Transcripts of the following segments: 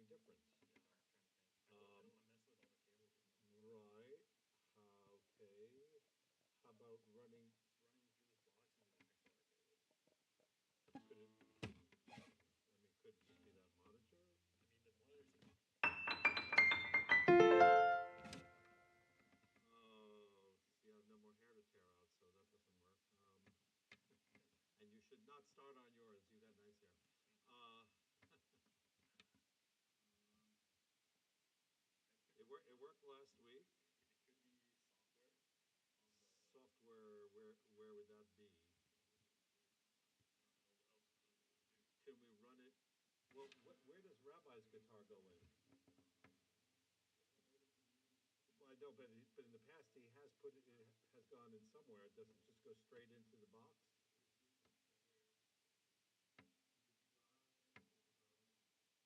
something different. Yeah, I'm trying to think. I don't want to mess with all the cables or something. Right. Okay. How about running? It's running through this box into the XLR cable. Could it? I mean, could it just be that monitor? I mean, the monitor seems. Oh, see, I have no more hair to tear out, so that doesn't work. And you should not start on yours. You got nice hair. Thank you. Uh, That could it be. worked. It worked last week. It could be software on the. Software. Where would that be? I don't know what else could it do. Can we run it? Well, where does Rabbi's guitar go in? I don't know that he used. Well, I know, but in the past he has put it. It has gone in somewhere. Does it just go straight into the box?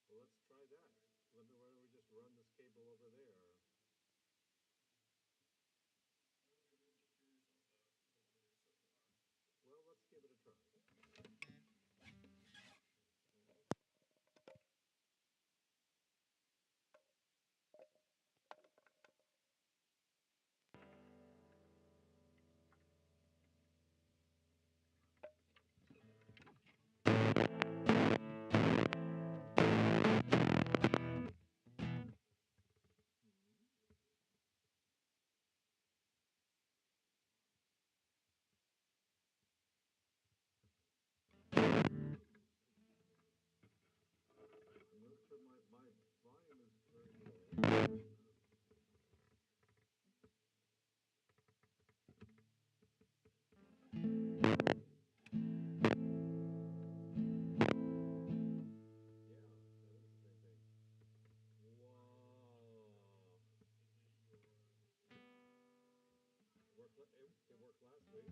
Well, let's try that. Why don't we just run this cable over there? I'm just curious on the monitor so far. Well, let's give it a try. I'm not sure my volume is very low. Yeah, that is the same thing. Whoa. Is it your? It worked last week.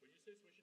When you say switch.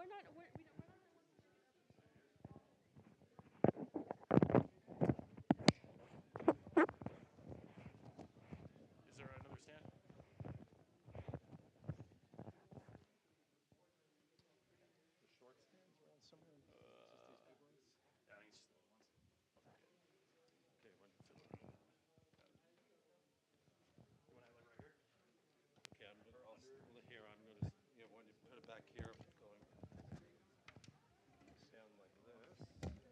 we're not. We're not. Is there another stand? The short stands around somewhere? Just these big ones? Yeah, I think it's just the little ones. I'll take it. Okay, when, Fiddle. You want to have like right here? okay, here, I'm gonna, when you put it back here, going, stand like this. I'm gonna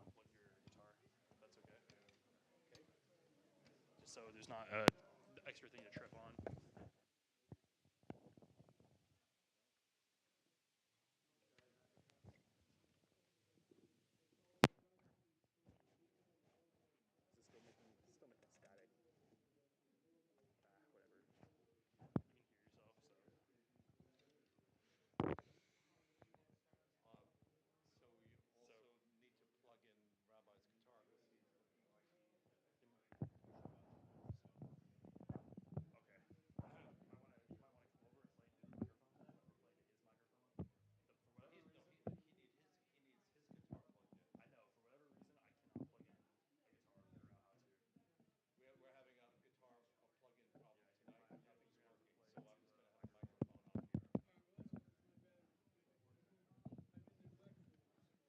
unplug your guitar, if that's okay. Okay. Just so there's not the extra thing to trip on. Is it still making static? Whatever. You can hear yourself, so. So you also need to plug in Rabbi's guitar. Okay. You might want to come over and play into his microphone then, or play into his microphone. For whatever reason, He needs his guitar plugged in. I know. For whatever reason, I cannot plug in a guitar or figure out how to. We're having a guitar plug-in problem Yeah, tonight. you're gonna Nothing's have to working, play so into I'm just the going to have the microphone on here.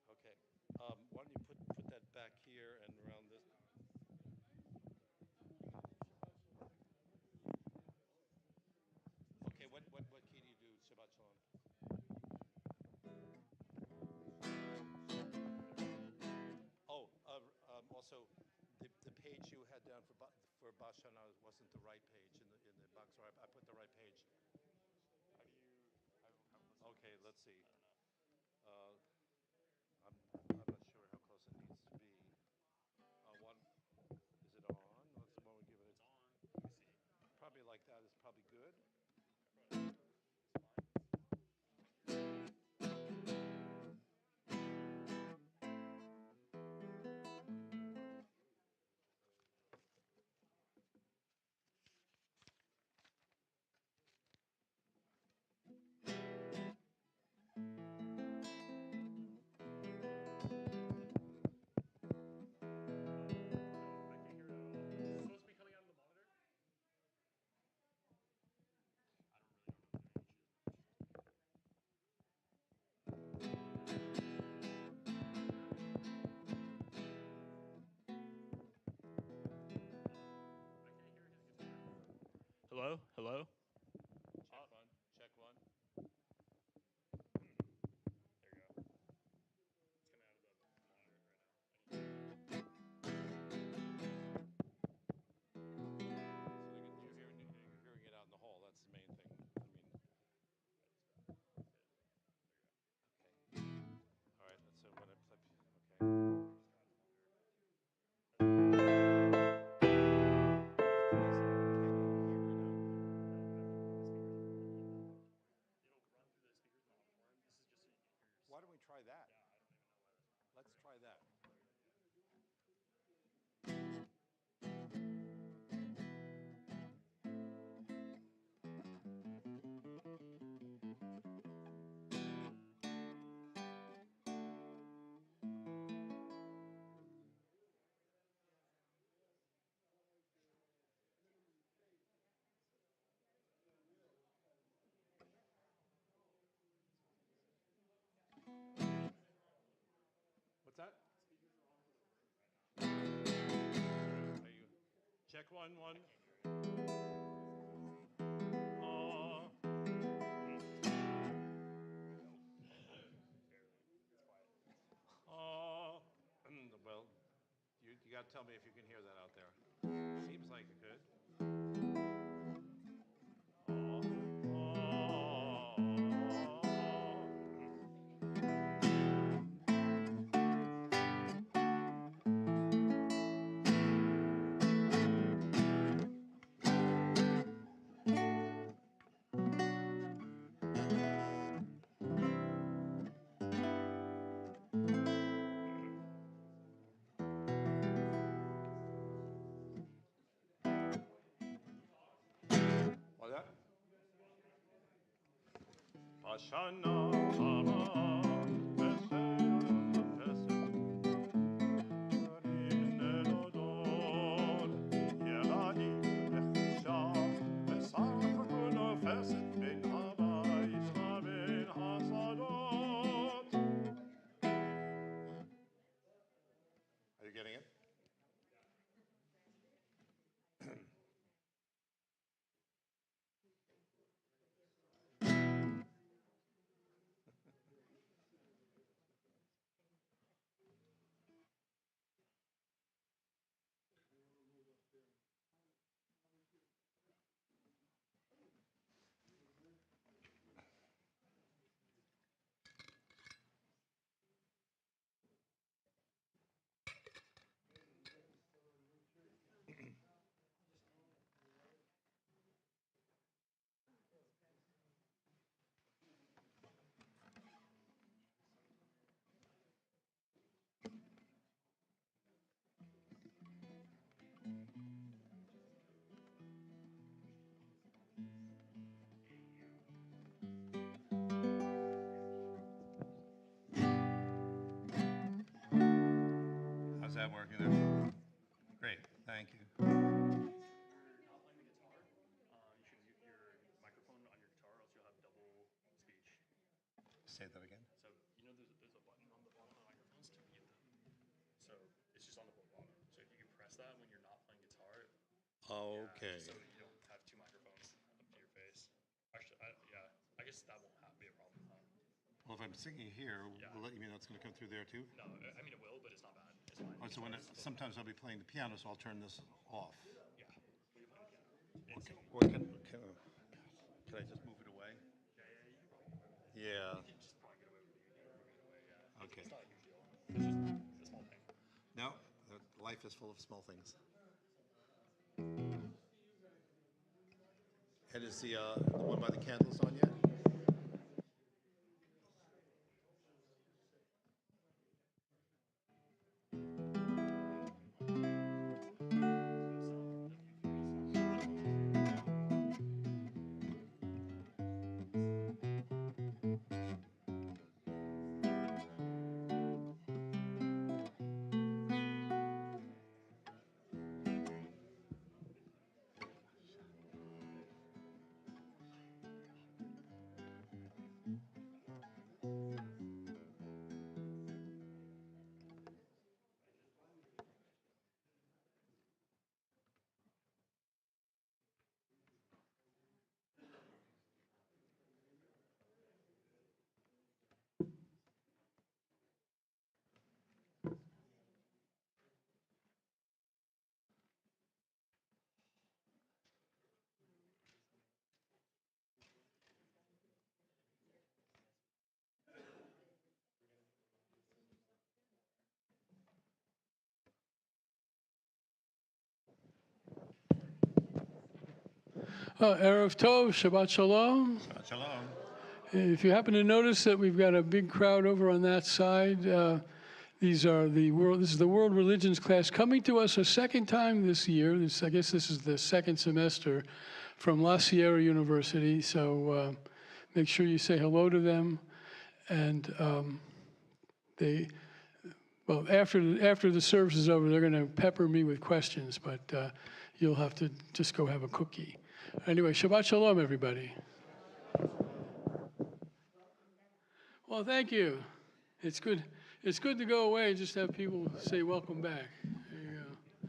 Okay. Why don't you put that back here and around this? Okay. What key do you do, Shabbat Shalom? Oh, also, the page you had down for Bash Hashanah wasn't the right page in the box. Or I put the right page. How do you? Okay, let's see. I don't know. I'm not sure how close it needs to be. One, is it on? Let's when we give it. It's on. Let me see. Probably like that is probably good. It's fine. I can't hear it at all. Is it supposed to be coming out of the monitor? I don't really know what the issue is. I can't hear his guitar. Hello? Hello? Check one. Check one. There you go. It's coming out of the monitor right now. So you're hearing it out in the hall. That's the main thing. I mean. Okay. All right. So when I flip. Okay. Why don't we try that? Yeah, I don't even know why that's wrong. Let's try that. What's that? Are you? Check one. Well, you got to tell me if you can hear that out there. Seems like it could. What that? Ashana Haba Are you getting it? How's that working there? Great, thank you. Not playing the guitar, you should mute your microphone on your guitar, else you'll have double speech. Say that again. So you know there's a button on the bottom of the microphones to mute them. So it's just on the bottom. So if you can press that when you're not playing guitar. Okay. So that you don't have two microphones up to your face. Actually, I guess that won't be a problem. Well, if I'm singing here, Yeah. will that you mean that's going to come through there too? No, I mean it will, but it's not bad. It's fine. Oh, so when sometimes I'll be playing the piano, so I'll turn this off. Yeah, when you're playing piano. Okay. Or can I just move it away? Yeah, Yeah. you can just probably get away with moving it away. Yeah. Okay. It's not a huge deal. It's just a small thing. No, life is full of small things. And is the one by the candles on yet? Erev Tov, Shabbat Shalom. Shalom. If you happen to notice that we've got a big crowd over on that side, this is the World Religions class coming to us a second time this year. I guess this is the second semester from La Sierra University. So make sure you say hello to them. And after the service is over, they're going to pepper me with questions, but you'll have to just go have a cookie. Anyway, Shabbat Shalom, everybody. Well, thank you. It's good to go away and just have people say welcome back. There you go.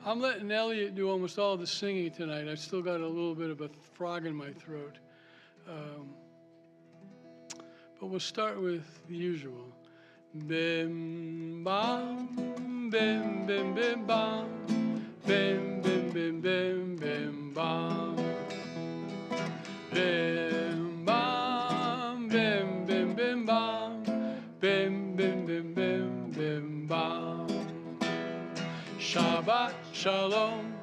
I'm letting Elliot do almost all the singing tonight. I've still got a little bit of a frog in my throat. But we'll start with the usual. Bim bam, bim bim bim bam, bim bim bim bim bim bam, bim bam, bim bim bim bam, bim bim bim bim bim bam. Shabbat shalom,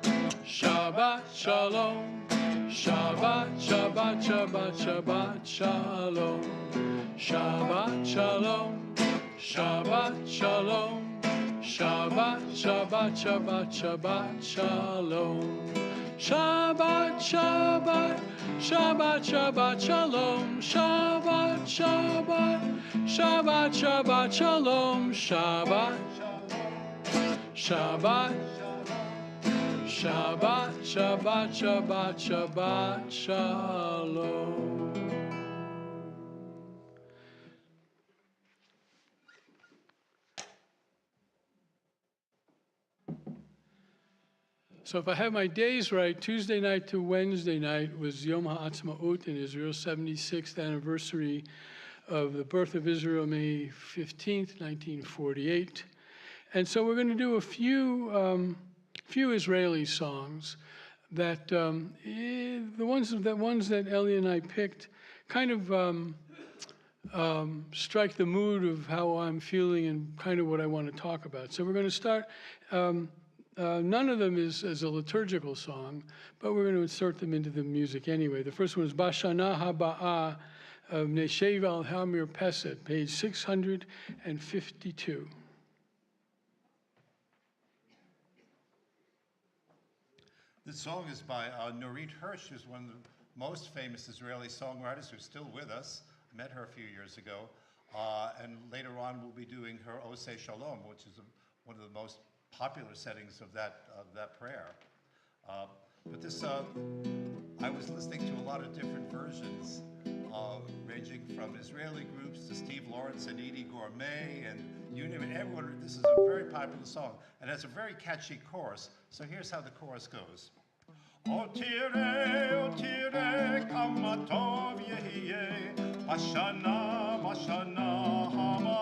Shabbat shalom, Shabbat Shabbat Shabbat Shabbat shalom. Shabbat shalom, Shabbat shalom, Shabbat, Shabbat, Shabbat, Shabbat, Shalom. Shabbat, Shabbat, Shabbat, Shabbat, Shalom. Shabbat, Shabbat, Shabbat, Shabbat, Shalom. Shabbat, Shabbat, Shabbat, Shabbat, Shabbat, Shabbat, Shalom. So if I have my days right, Tuesday night to Wednesday night was Yom HaAtzmaut in Israel, 76th anniversary of the birth of Israel, May 15th, 1948. And so we're going to do a few Israeli songs that the ones that Ellie and I picked kind of strike the mood of how I'm feeling and kind of what I want to talk about. So we're going to start. None of them is a liturgical song, but we're going to insert them into the music anyway. The first one is Bashana Haba'ah of Neshev al Hamir Peset, page 652. This song is by Nurit Hirsch, who's one of the most famous Israeli songwriters who's still with us. I met her a few years ago. And later on, we'll be doing her Oseh Shalom, which is one of the most popular settings of that prayer. But this, I was listening to a lot of different versions, ranging from Israeli groups to Steve Lawrence and Edie Gourmet, and you name it, everyone. This is a very popular song, and has a very catchy chorus. So here's how the chorus goes. O tire, kama tov yehiye, bashana, bashana haba.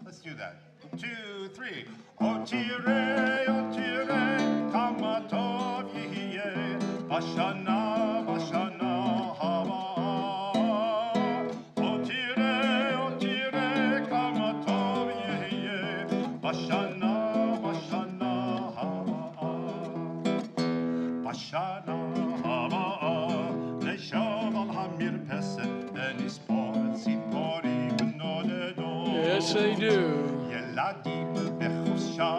Let's do that. 2, 3. O tire, kama tov yehiye, bashana, bashana haba. O tire, kama tov yehiye, bashana, bashana haba. Bashana haba, neshav al hamir peset, v'nispor tziporim nodedot. Yes, they do. ילדים בחופשה,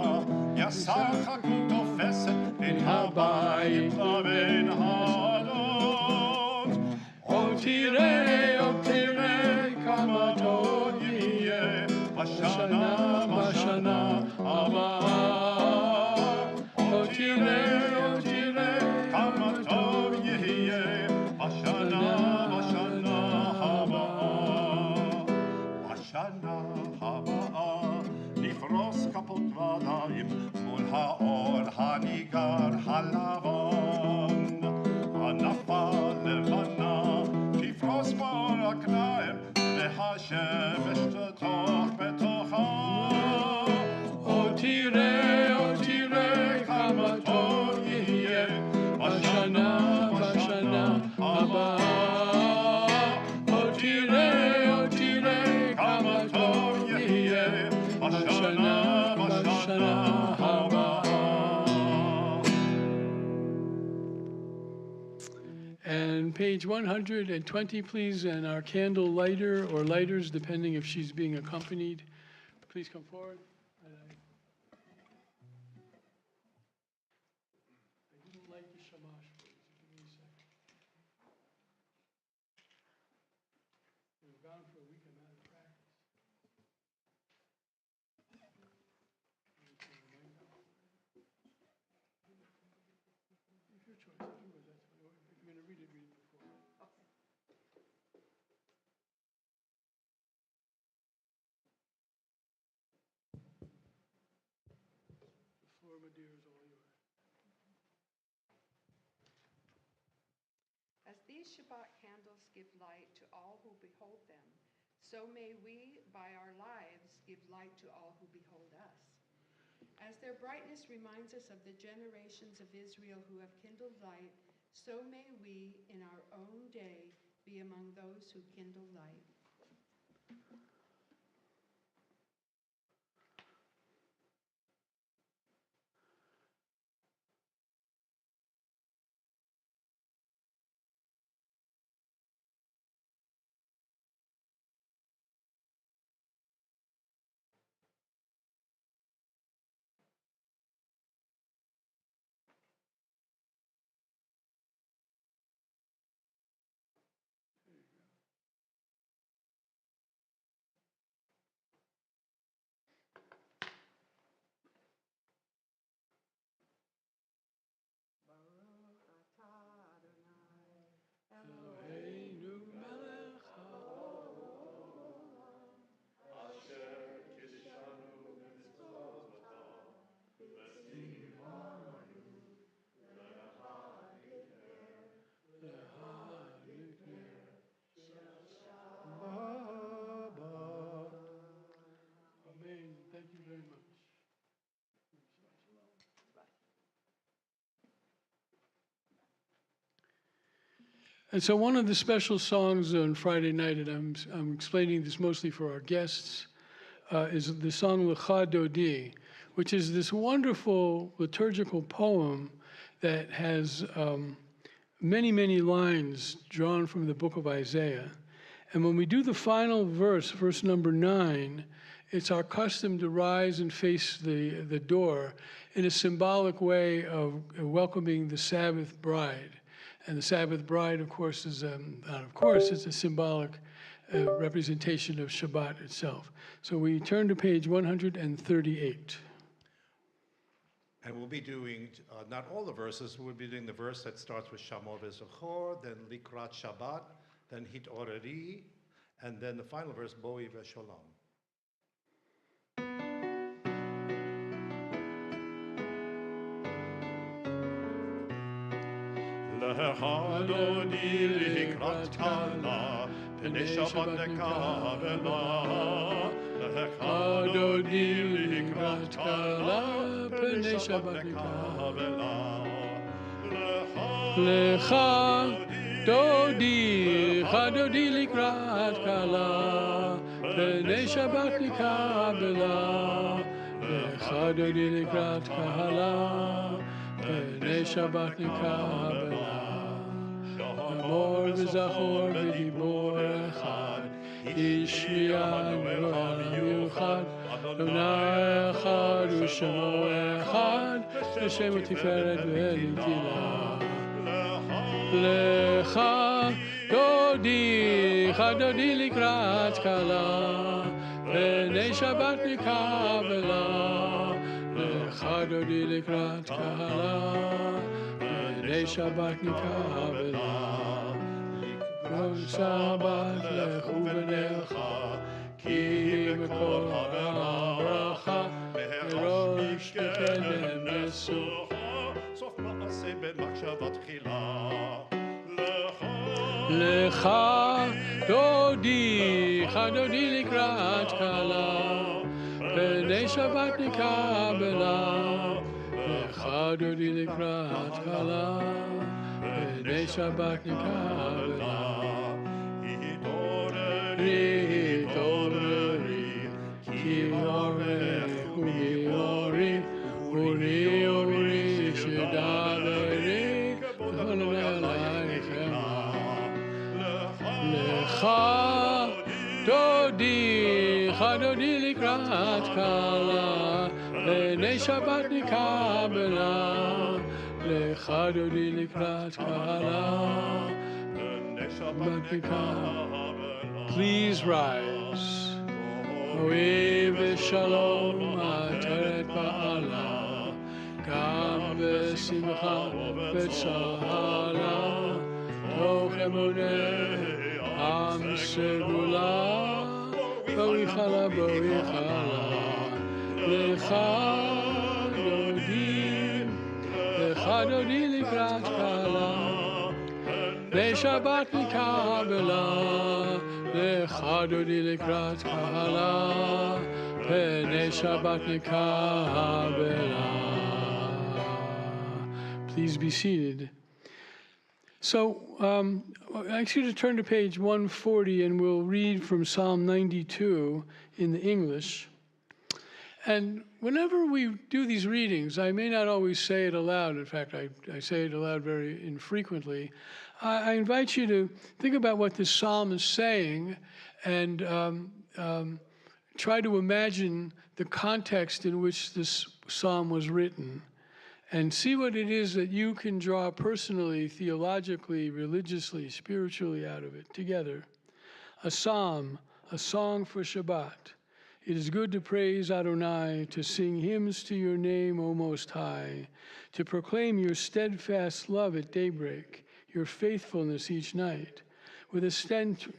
ישחקו תופסת בין הבית לבין העלות. או תראה כמה טוב יהיה בשנה הבאה. או תראה כמה טוב יהיה בשנה הבאה. בשנה הבאה נפרוס כפות רגליים מול האור הניגר הלבן. ענפה לבנה תפרוס ברקניים והשמש תתוך בתוכה. או תראה כמה טוב יהיה בשנה הבאה. או תראה כמה טוב יהיה בשנה הבאה. And page 120, please, and our candle lighter or lighters, depending if she's being accompanied. Please come forward. I didn't like the shamash, please. Give me a second. We've gone for a week, I'm out of practice. It's your choice. If you're going to read it before. The floor, my dear, is all yours. As these Shabbat candles give light to all who behold them, so may we, by our lives, give light to all who behold us. As their brightness reminds us of the generations of Israel who have kindled light, so may we, in our own day, be among those who kindle light. And so one of the special songs on Friday night, and I'm explaining this mostly for our guests, is the song Lecha Dodi, which is this wonderful liturgical poem that has many, many lines drawn from the book of Isaiah. And when we do the final verse, verse number 9, it's our custom to rise and face the door in a symbolic way of welcoming the Sabbath bride. And the Sabbath bride, of course, is it's a symbolic representation of Shabbat itself. So we turn to page 138. And we'll be doing, not all the verses, we'll be doing the verse that starts with Shamor v'Zochor, then Likrat Shabbat, then Hit Oreri, and then the final verse, Boi v'Sholom. Lecha Dodi Likrat Kala, Pnei Shabbat Nekavela. Lecha Dodi Likrat Kala, Pnei Shabbat Nekavela. Lecha Dodi, Chadodi Likrat Kala, Pnei Shabbat Nekavela. Lecha Dodi Likrat Kala, Pnei Shabbat Nekavela. Amor v'zachor v'dibor echad, ish miyad v'olam yuchad, Adonai echad u'shemo echad, L'shem u'tiferet v'elitila. Lecha Dodi, Chadodi Likrat Kala, Pnei Shabbat Nekavela. Lecha Dodi Likrat Kala, Pnei Shabbat Nekavela. Likrat Shabbat lechu v'necha, Ki b'kol ha'bracha, Merosh t'kedem nesucha, Sof ma'aseh b'machshavat tchila. Lecha Dodi, Chadodi Likrat Kala, Pnei Shabbat Nekavela. Lecha Dodi Likrat Kala, Pnei Shabbat Nekavela. Hitoreri, Ki orech u'giori, uri shedaveri, v'chol Lecha Dodi, Chadodi Likrat Kala, Pnei Shabbat Nekavela. Lecha Dodi Likrat Kala, Pnei Shabbat Nekavela. Please rise. Ohi v'shalom ateret ba'ala, Gam v'simcha v'tzahala, Toch emuneh am segula, Boichala, Boichala. Lecha Dodi, Lecha Dodi Likrat Kala, Pnei Shabbat Nekavela. Lecha Dodi Likrat Kala, Pnei Shabbat Nekavela. Please be seated. So I ask you to turn to page 140 and we'll read from Psalm 92 in the English. And whenever we do these readings, I may not always say it aloud. In fact, I say it aloud very infrequently. I invite you to think about what this psalm is saying and try to imagine the context in which this psalm was written and see what it is that you can draw personally, theologically, religiously, spiritually out of it together. A psalm, a song for Shabbat. It is good to praise Adonai, to sing hymns to your name, O Most High, to proclaim your steadfast love at daybreak, your faithfulness each night, with a stench,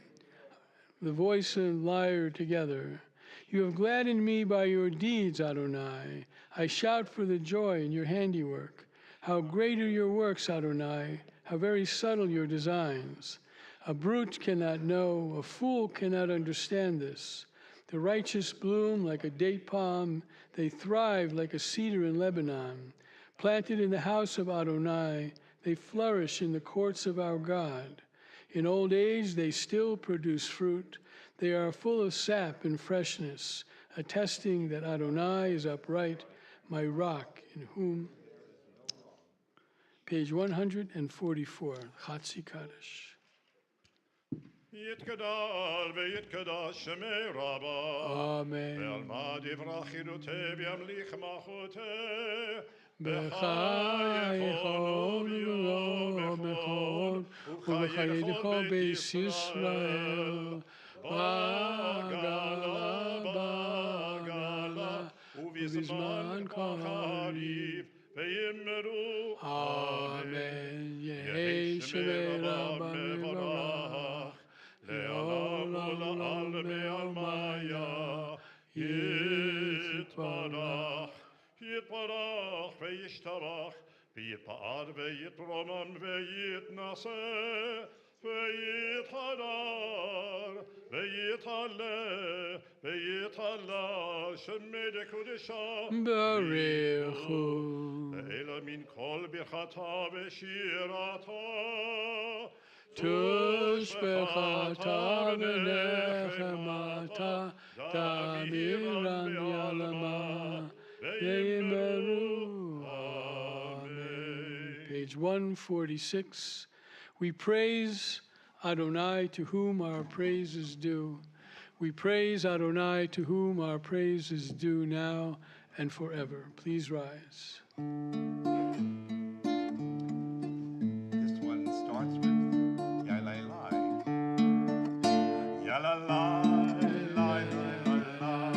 the voice and lyre together. You have gladdened me by your deeds, Adonai. I shout for the joy in your handiwork. How great are your works, Adonai, how very subtle your designs. A brute cannot know, a fool cannot understand this. The righteous bloom like a date palm, they thrive like a cedar in Lebanon. Planted in the house of Adonai, they flourish in the courts of our God. In old age, they still produce fruit. They are full of sap and freshness, attesting that Adonai is upright, my rock, in whom. Page 144, Chatzi Kaddish. יתגדל ויתקדש שמי רבה, Amen. ועלמא דברה חירותי וימליך מלכותי, בחייכו ובכל, ובחייכו בית ישראל, בעגלה, בעגלה, ובזמן חריף, ויאמרו אמן. יהי שמי רבה מברך, לעולם ולעלמי עלמיה, יתברך. יתברך וישתבח, ויתפאר ויתרומם ויתנשא, ויתהדר ויתעלה, ויתעלה שמי דקודשה. ברכו. ואלה מן כל ברכתה ושירתה, תושבחתה ונחמתה, תמירן ביעלמה, ויאמרו Amen. Page 146. We praise Adonai, to whom our praise is due. We praise Adonai, to whom our praise is due now and forever. Please rise. This one starts with Yalalai. Yalalai, lai, lai, lai, lai.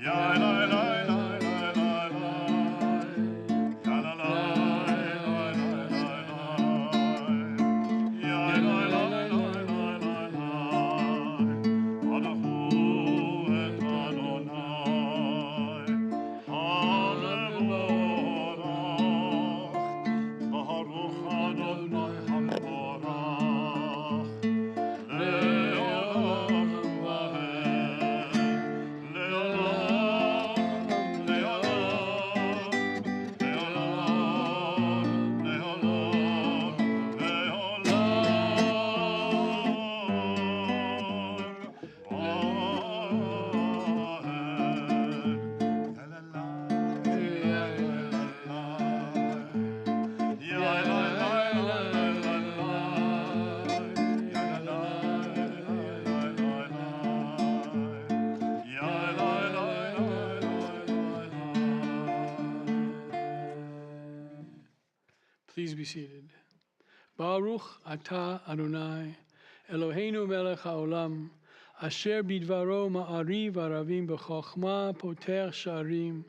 Yalalai, lai, lai, lai, lai, lai. Yalalai, lai, lai, lai, lai. Yalalai, lai, lai, lai, lai, lai. Adahu et Adonai. Halevorach. Baruch Adonai Hamorach. Le'olam va'ed. Le'olam, le'olam, le'olam, le'olam, Please be seated. Baruch atah Adonai, Eloheinu melech haolam, asher bidvaro ma'ariv aravim b'chokhmah potech sharim,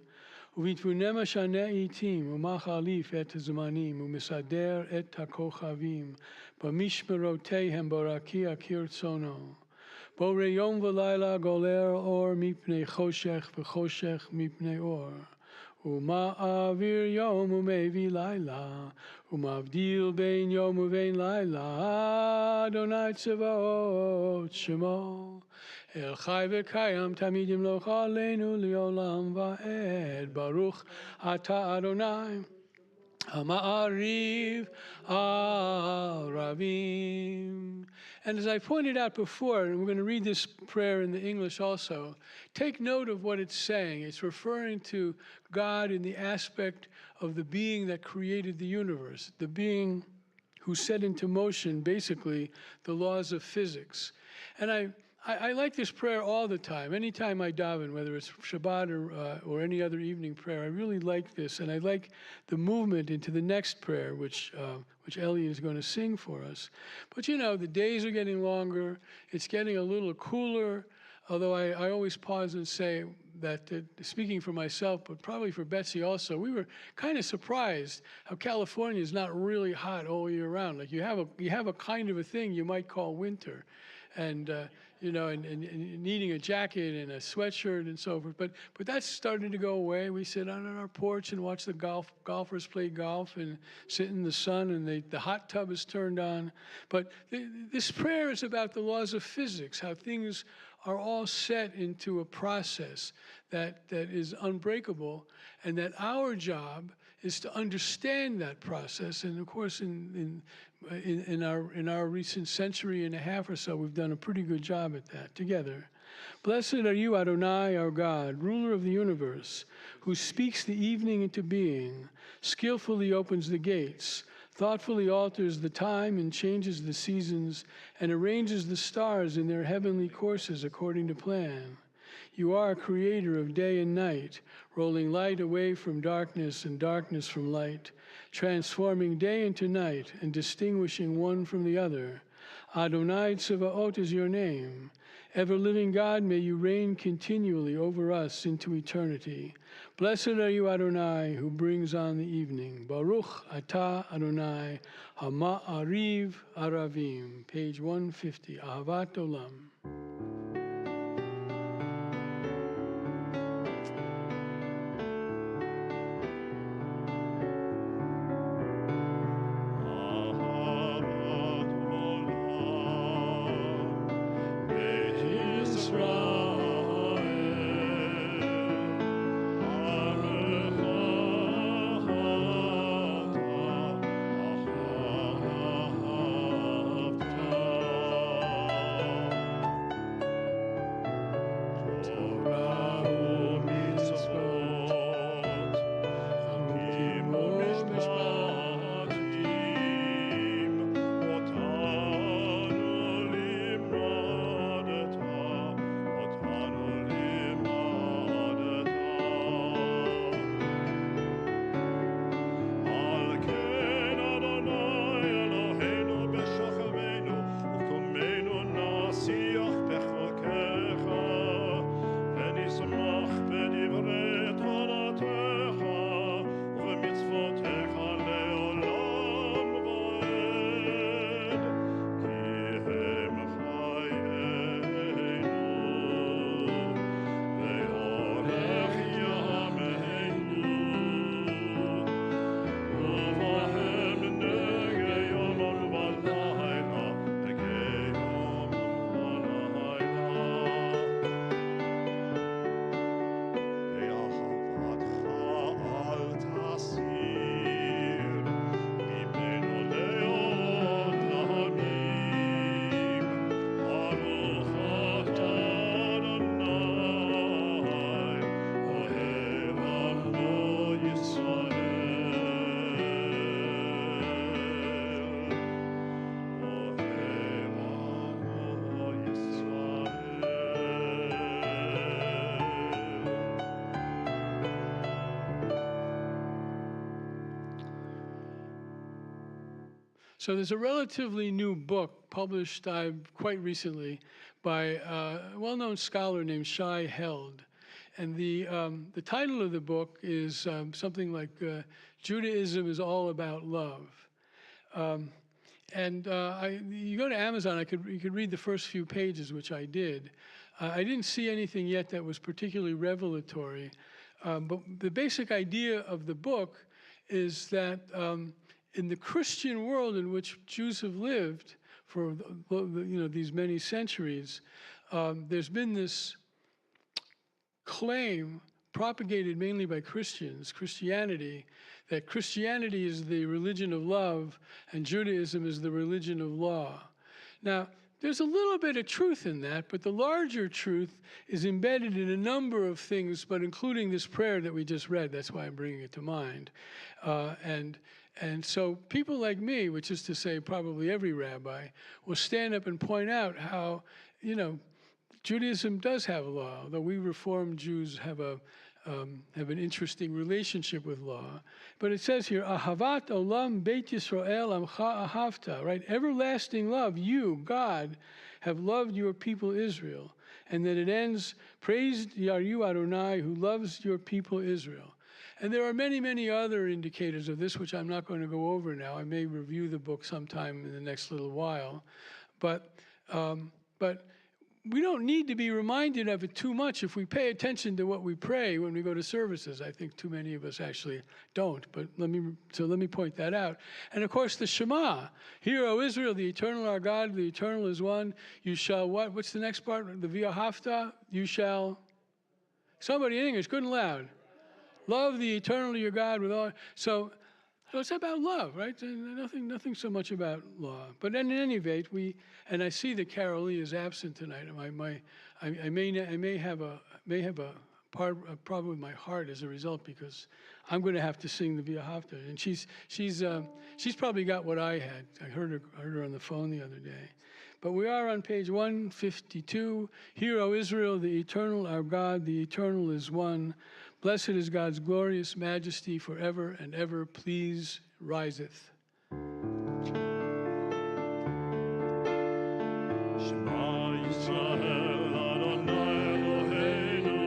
ובתבונה משנה עתים, ומחליף את הזמנים, ומסדר את הכוכבים, במשמרותיהם ברקיע כרצונו. בורא יום ולילה גולל אור מפני חושך, וחושך מפני אור. ומעביר יום ומביא לילה, ומבדיל בין יום ובין לילה, אדוני צבאות שמו. אל חי וקיים תמיד ימלוך עלינו לעולם ועד. ברוך אתה אדוני המעריב ערבים. And as I pointed out before, and we're going to read this prayer in the English also, take note of what it's saying. It's referring to God in the aspect of the being that created the universe, the being who set into motion, basically, the laws of physics. And I like this prayer all the time. Anytime I daven, whether it's Shabbat or any other evening prayer, I really like this. And I like the movement into the next prayer, which Ellie is going to sing for us. But you know, the days are getting longer. It's getting a little cooler. Although I always pause and say that, speaking for myself, but probably for Betsy also, we were kind of surprised how California is not really hot all year round. Like you have a kind of a thing you might call winter. And you know, and needing a jacket and a sweatshirt and so forth. But that's starting to go away. We sit out on our porch and watch the golfers play golf and sit in the sun, and the hot tub is turned on. But this prayer is about the laws of physics, how things are all set into a process that is unbreakable, and that our job is to understand that process. And of course, in our recent century and a half or so, we've done a pretty good job at that together. Blessed are you, Adonai, our God, ruler of the universe, who speaks the evening into being, skillfully opens the gates, thoughtfully alters the time and changes the seasons, and arranges the stars in their heavenly courses according to plan. You are creator of day and night, rolling light away from darkness and darkness from light, transforming day into night and distinguishing one from the other. Adonai Tzevaot is your name. Ever-living God, may you reign continually over us into eternity. Blessed are you, Adonai, who brings on the evening. Baruch atah Adonai, ha'ma'ariv aravim. Page 150, Ahavat Olam. So there's a relatively new book published quite recently by a well-known scholar named Shai Held. And the title of the book is something like Judaism is All About Love. You go to Amazon, you could read the first few pages, which I did. I didn't see anything yet that was particularly revelatory. But the basic idea of the book is that in the Christian world in which Jews have lived for these many centuries, there's been this claim propagated mainly by Christianity, that Christianity is the religion of love and Judaism is the religion of law. Now, there's a little bit of truth in that, but the larger truth is embedded in a number of things, but including this prayer that we just read. That's why I'm bringing it to mind. And so people like me, which is to say probably every rabbi, will stand up and point out how, Judaism does have a law, though we Reformed Jews have an interesting relationship with law. But it says here, Ahavat olam beit Yisrael amcha ahavta, right? Everlasting love, you, God, have loved your people Israel. And then it ends, praised are you, Adonai, who loves your people Israel. And there are many, many other indicators of this, which I'm not going to go over now. I may review the book sometime in the next little while. But we don't need to be reminded of it too much if we pay attention to what we pray when we go to services. I think too many of us actually don't, but let me point that out. And of course the Shema, Hear, O Israel, the eternal our God, the eternal is one. You shall what? What's the next part? The V'ahavta, you shall, somebody in English, good and loud. Love the eternal your God with all. So it's about love, right? Nothing so much about law. But in any event, and I see that Carol Lee is absent tonight. I may have a problem with my heart as a result, because I'm going to have to sing the V'ahavta, and she's probably got what I had. I heard her on the phone the other day. But we are on page 152. Hear, O Israel, the eternal our God, the eternal is one. Blessed is God's glorious majesty forever and ever. Please riseth. Shema Yisrael, Adonai Eloheinu,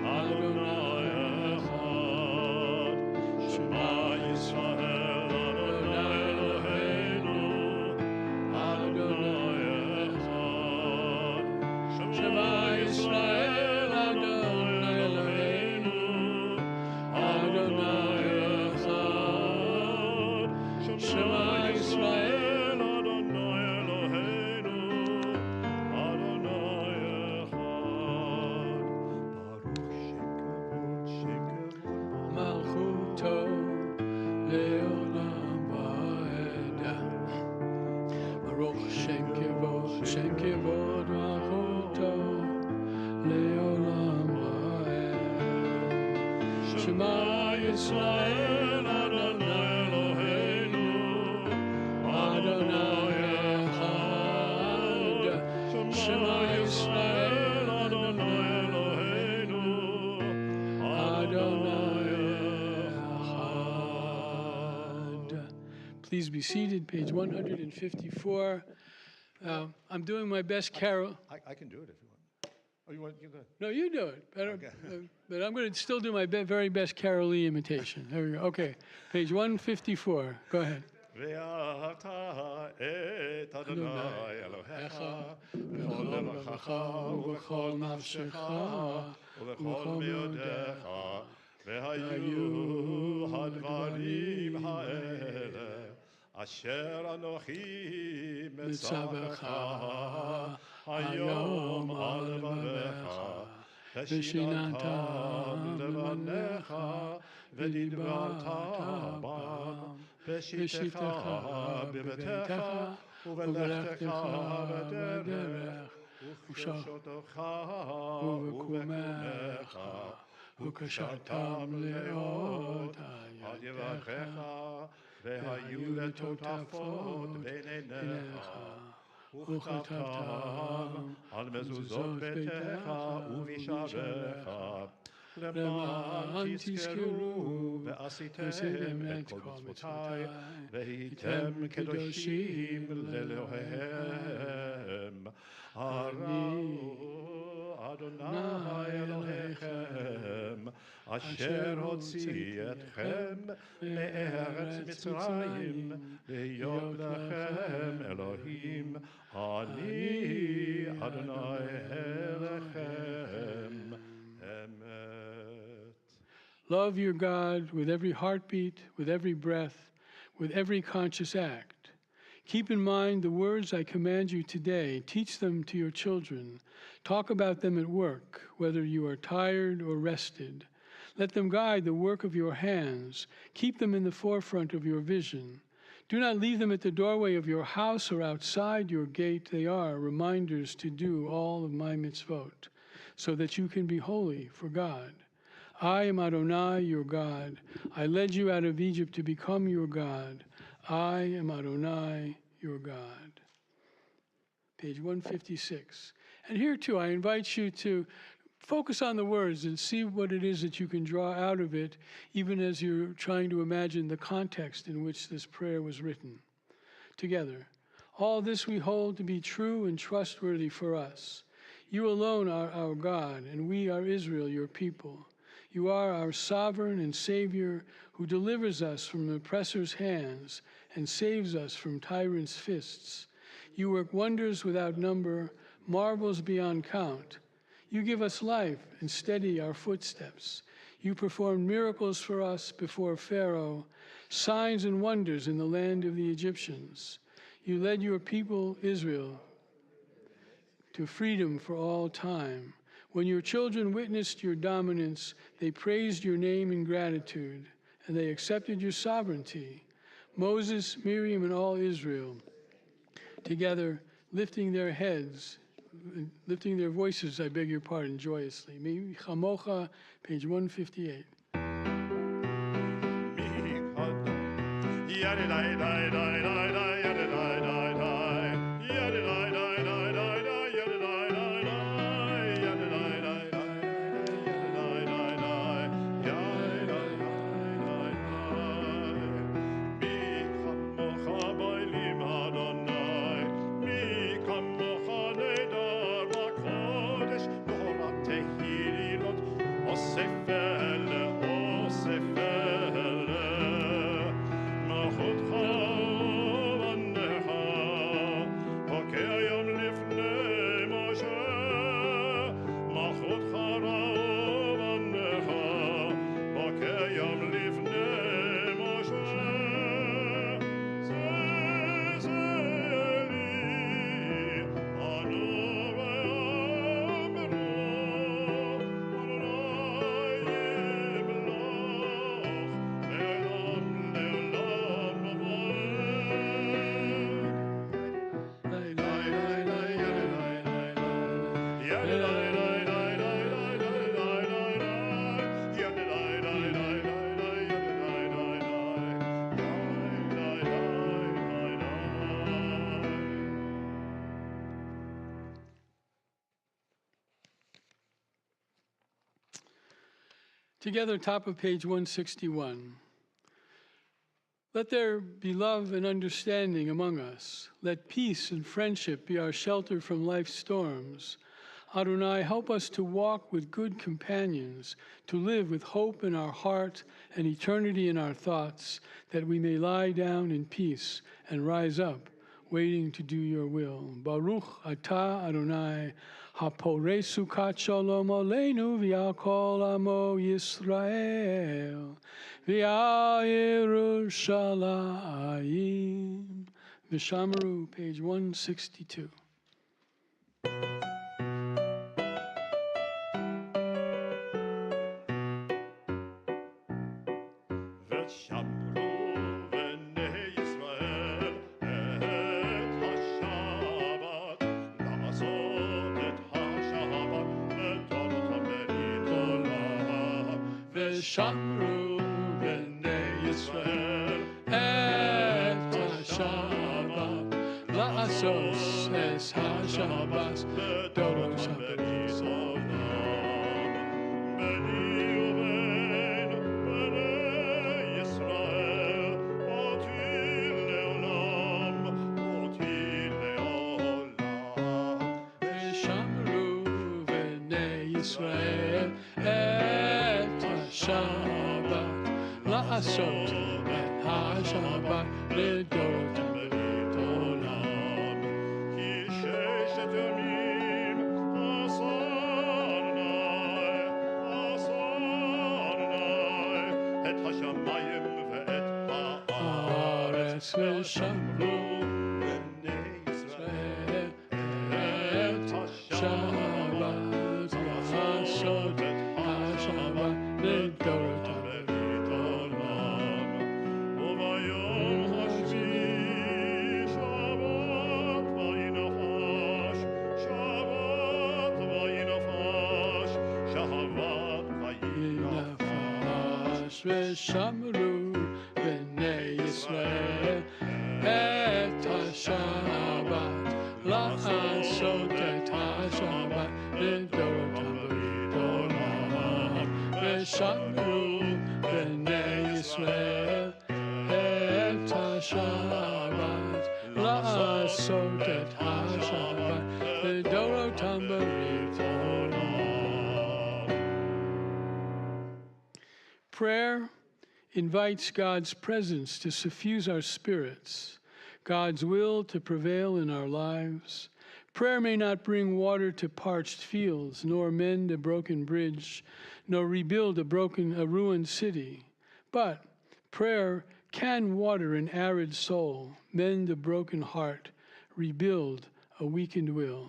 Adonai Echad. Shema Yisrael, Adonai Eloheinu, Adonai Echad. Shema Yisrael, Adonai Eloheinu, Adonai Echad. Shema Yisrael, Adonai Eloheinu, Adonai Echad. Baruch Shem Kavod Malchuto leolam va'eda. Baruch Shem Kavod Malchuto leolam va'eda. Shema Yisrael, Adonai Eloheinu, Adonai Echad. Shema Yisrael, Adonai Eloheinu, Adonai Echad. Please be seated, page 154. I'm doing my best, Carol. I can do it if you want. Oh, you go ahead. No, you do it. Better, Okay. but I'm going to still do my very best Carol Lee imitation. There we go. Okay, page 154. Go ahead. ואהבת את אדוני אלוהיך בכל לבבך ובכל נפשך ובכל מאודיך, והיו הדברים האלה אשר אנוכי מצווך היום על לבביך, ושיננתם לבניך ודיברת בם בשיתך בביתך ובלכתך בדרך ובשעותיך ובקומך וקשרתם לאות על יברכך, והיו לטוטפות בין עיניך וכתבתם על מזוזות ביתך ובשעריך, למען תזכרו ועשיתם את כל מצוותי והייתם קדושים לאלוהיהם. הראו אדוני אלוהיכם אשר הוציא אתכם מארץ מצרים, להיות לכם אלוהים. אני אדוני אלוהיכם. Love your God with every heartbeat, with every breath, with every conscious act. Keep in mind the words I command you today. Teach them to your children. Talk about them at work, whether you are tired or rested. Let them guide the work of your hands. Keep them in the forefront of your vision. Do not leave them at the doorway of your house or outside your gate. They are reminders to do all of my mitzvot, so that you can be holy for God. I am Adonai, your God. I led you out of Egypt to become your God. I am Adonai, your God. Page 156. And here too, I invite you to focus on the words and see what it is that you can draw out of it, even as you're trying to imagine the context in which this prayer was written. Together, all this we hold to be true and trustworthy for us. You alone are our God, and we are Israel, your people. You are our sovereign and Savior, who delivers us from the oppressor's hands and saves us from tyrants' fists. You work wonders without number, marvels beyond count. You give us life and steady our footsteps. You performed miracles for us before Pharaoh, signs and wonders in the land of the Egyptians. You led your people, Israel, to freedom for all time. When your children witnessed your dominance, they praised your name in gratitude, and they accepted your sovereignty. Moses, Miriam, and all Israel, together lifting their heads, lifting their voices, I beg your pardon, joyously. Mi chamocha, page 158. Together, top of page 161. Let there be love and understanding among us. Let peace and friendship be our shelter from life's storms. Adonai, help us to walk with good companions, to live with hope in our heart and eternity in our thoughts, that we may lie down in peace and rise up, waiting to do your will. Baruch atah Adonai, haporei sukat shalom aleinu v'al kol amo Yisrael, v'al Yerushalayim. V'shamaru, page 162. Shamru b'nei Yisrael et ha-Shabbat la'asos es ha-Shabbat doros ha-Berizot. Shamru b'nei Yisrael et Shabbat la'asos et ha-Shabbat lidot ha-Berit olam. Ki sheshet yomim asarnai et hashamayim ve'et ha'aretz v'shamru b'nei Yisrael et ha-Shabbat la'asos et ha-Shabbat לדורות הברית עולם. וביום השביעי שבת וינפש, שבת וינפש, שבת וינפש. ושמרו בני ישראל את השבת, לעשות את השבת לדורות הברית עולם. ושמרו בני ישראל את השבת, לעשות את השבת לדורותם ברית עולם. Prayer invites God's presence to suffuse our spirits, God's will to prevail in our lives. Prayer may not bring water to parched fields, nor mend a broken bridge, nor rebuild a ruined city. But prayer can water an arid soul, mend a broken heart, rebuild a weakened will.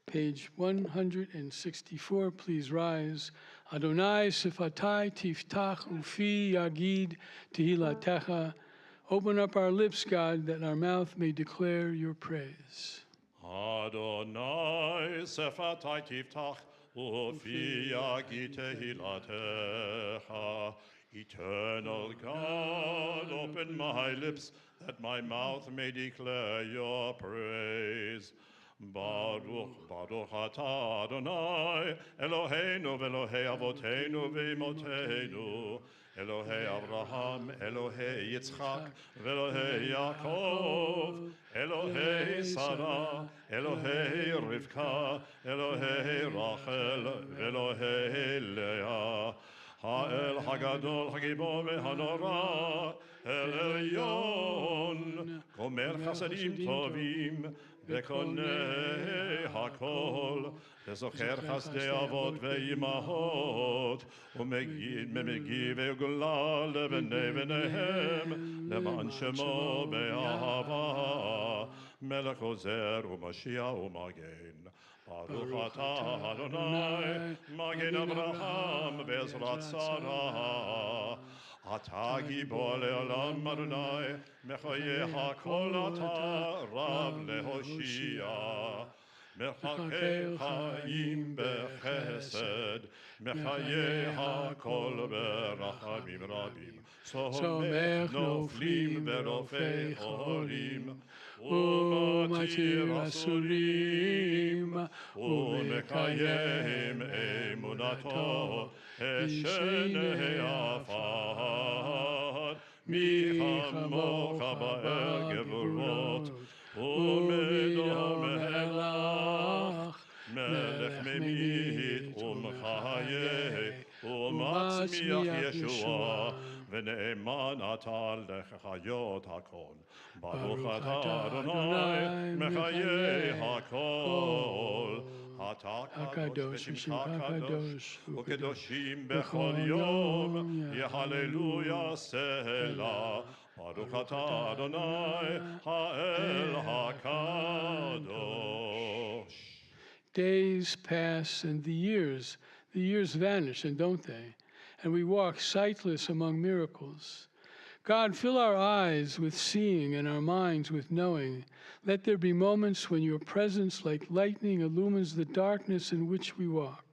Page 164, please rise. Adonai sifatai tiftach ufi yagid tehilatecha. Open up our lips, God, that our mouth may declare your praise. Adonai sefatai tiftach ufi yagid tehilatecha. Eternal God, open my lips that my mouth may declare your praise. Baruch, Baruch atah Adonai, Eloheinu v'Elohei Avoteinu v'Imotenu, Elohei Abraham, Elohei Yitzchak, v'Elohei Yaakov, Elohei Sarah, Elohei Rivka, Elohei Rachel, v'Elohei Leah. Ha'el Hagadol Hagibor v'Hanora, El Elyon, Gomer Chasadim Tovim, V'konei hakol, וזוכר חסדי אבות ואימהות, ומגיב וגולה לבני בניהם, למען שמו באהבה, מלך עוזר ומשיח ומגן. ברוך אתה אדוני, מגן אברהם בעזרת שרה. אתה גיבור לעולם אדוני, מחיי הכל אתה רב להושיע. מחכה חיים בחסד, מחיי הכל ברחמים רבים. סומך נופלים ורופא חולים, ומתיר אסורים, ומקיים אמונתו, השני עפר. מי כמוך באר גבורות, ומדור מלך, מלך ממית ומחיה, ומצמיח ישועה, ונאמן אתה לחיות הכל. ברוך אתה אדוני מחיי הכל. אתה קדוש ושמך קדוש, וקדושים בכל יום, יהללויה סלה. ברוך אתה אדוני האל הקדוש. Days pass and the years vanish, and don't they? And we walk sightless among miracles. God, fill our eyes with seeing and our minds with knowing. Let there be moments when your presence like lightning illumines the darkness in which we walk.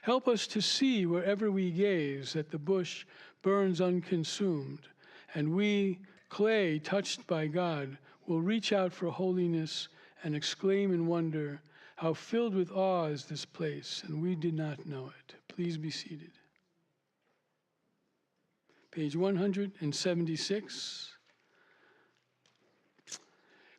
Help us to see wherever we gaze that the bush burns unconsumed, and we, clay touched by God, will reach out for holiness and exclaim in wonder, how filled with awe is this place, and we did not know it. Please be seated. Page 176.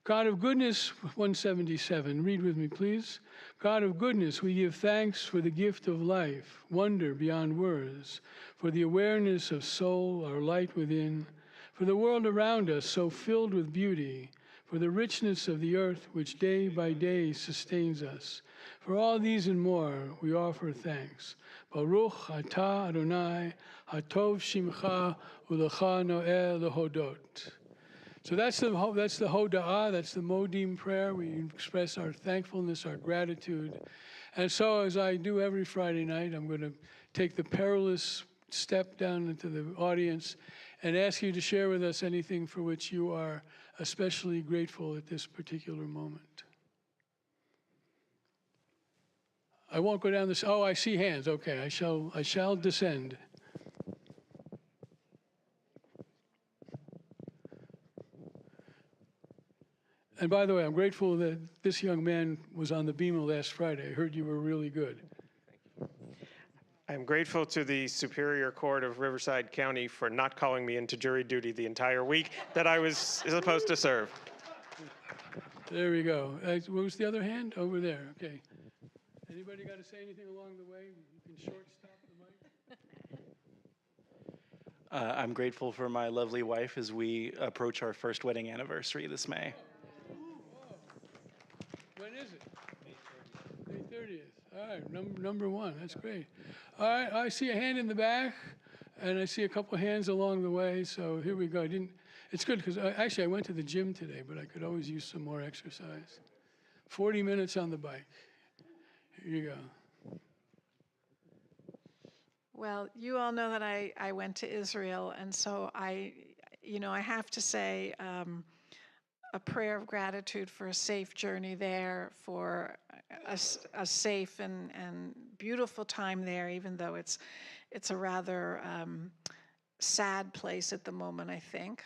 God of goodness, 177. Read with me, please. God of goodness, we give thanks for the gift of life, wonder beyond words, for the awareness of soul, our light within, for the world around us so filled with beauty, for the richness of the earth which day by day sustains us. For all these and more, we offer thanks. Baruch atah Adonai, hatov shimcha, ulecha noeh lehodot. So that's the hoda'ah, that's the modim prayer. We express our thankfulness, our gratitude. And so as I do every Friday night, I'm going to take the perilous step down into the audience and ask you to share with us anything for which you are especially grateful at this particular moment. I won't go down this. Oh, I see hands. Okay, I shall descend. And by the way, I'm grateful that this young man was on the Bema last Friday. I heard you were really good. I'm grateful to the Superior Court of Riverside County for not calling me into jury duty the entire week that I was supposed to serve. There we go. What was the other hand? Over there. Okay. Anybody got to say anything along the way? You can short stop the mic. I'm grateful for my lovely wife as we approach our first wedding anniversary this May. When is it? 30th. All right, number one. That's great. All right, I see a hand in the back, and I see a couple hands along the way. So here we go. It's good because actually I went to the gym today, but I could always use some more exercise. 40 minutes on the bike. Here you go. Well, you all know that I went to Israel, and so I have to say a prayer of gratitude for a safe journey there, for a safe and beautiful time there, even though it's a rather sad place at the moment, I think.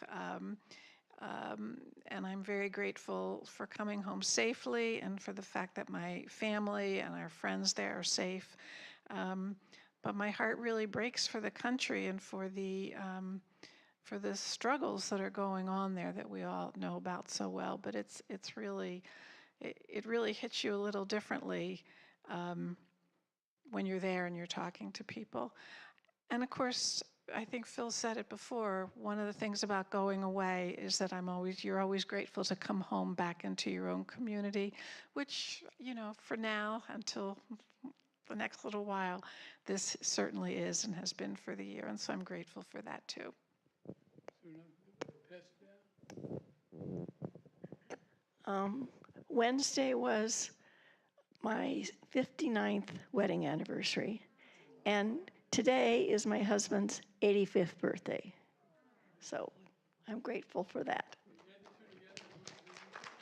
And I'm very grateful for coming home safely and for the fact that my family and our friends there are safe. But my heart really breaks for the country and for the struggles that are going on there that we all know about so well. But it really hits you a little differently when you're there and you're talking to people. And of course, I think Phil said it before, one of the things about going away is that you're always grateful to come home back into your own community, which, for now, until the next little while, this certainly is and has been for the year. And so I'm grateful for that too. Wednesday was my 59th wedding anniversary, and today is my husband's 85th birthday. So I'm grateful for that.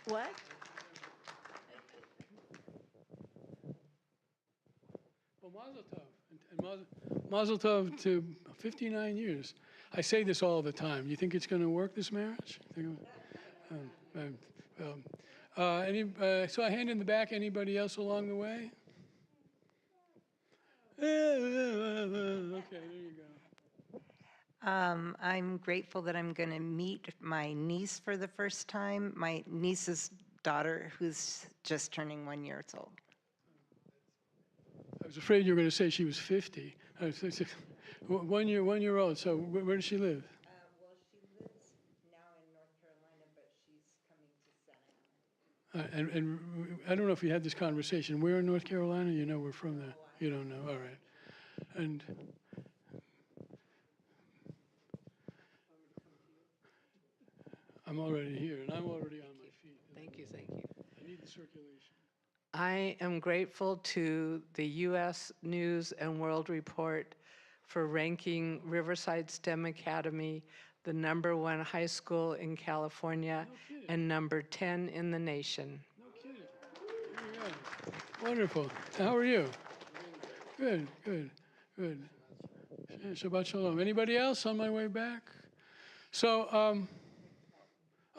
What? Well, Mazel Tov. And Mazel Tov to 59 years. I say this all the time. You think it's going to work, this marriage? So a hand in the back. Anybody else along the way? Okay, there you go. I'm grateful that I'm going to meet my niece for the first time, my niece's daughter, who's just turning 1 year old. I was afraid you were going to say she was 50. 1 year old. So where does she live? Well, she lives now in North Carolina, but she's coming to Santa Ana. And I don't know if we had this conversation. Where in North Carolina? You know we're from there. You don't know. All right. And I'm already here, and I'm already on my feet. Thank you, thank you. I need the circulation. I am grateful to the U.S. News and World Report for ranking Riverside STEM Academy the #1 high school in California and #10 in the nation. No kidding. There you go. Wonderful. How are you? Good, good, good. Shabbat Shalom. Anybody else on my way back? So,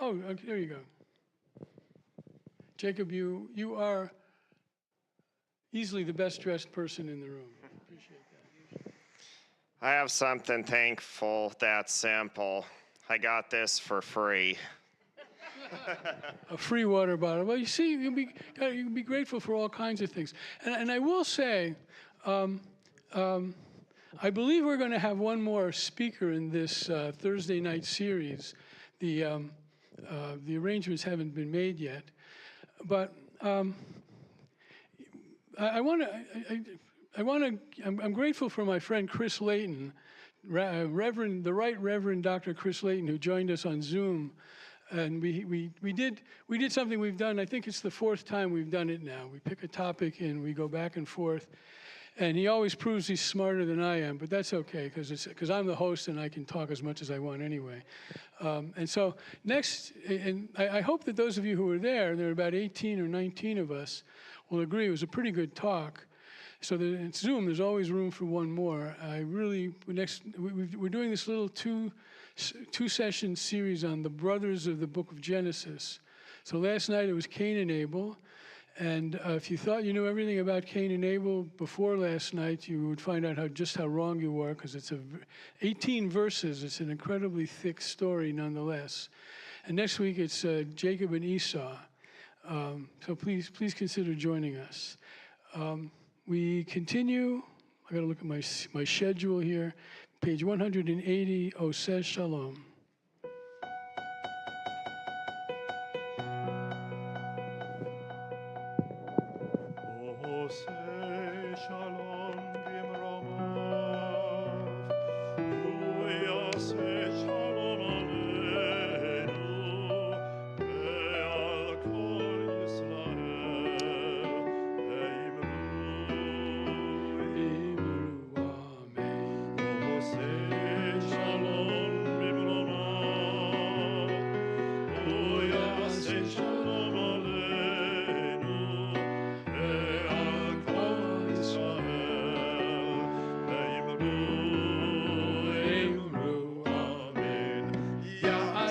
okay, there you go. Jacob, you are easily the best dressed person in the room. Appreciate that. I have something thankful that's simple. I got this for free. A free water bottle. Well, you see, you can be grateful for all kinds of things. And I will say, I believe we're going to have one more speaker in this Thursday night series. The arrangements haven't been made yet, but I'm grateful for my friend Chris Layton, the Right Reverend Dr. Chris Layton, who joined us on Zoom. And we did something we've done. I think it's the 4th time we've done it now. We pick a topic and we go back and forth. And he always proves he's smarter than I am, but that's okay because I'm the host and I can talk as much as I want anyway. And so next, and I hope that those of you who were there are about 18 or 19 of us, will agree it was a pretty good talk. So in Zoom, there's always room for one more. We're doing this little two-session series on the brothers of the book of Genesis. So last night it was Cain and Abel. And if you thought you knew everything about Cain and Abel before last night, you would find out just how wrong you were, because it's 18 verses. It's an incredibly thick story nonetheless. And next week it's Jacob and Esau. So please consider joining us. We continue. I got to look at my schedule here. Page 180, Oseh Shalom. Oseh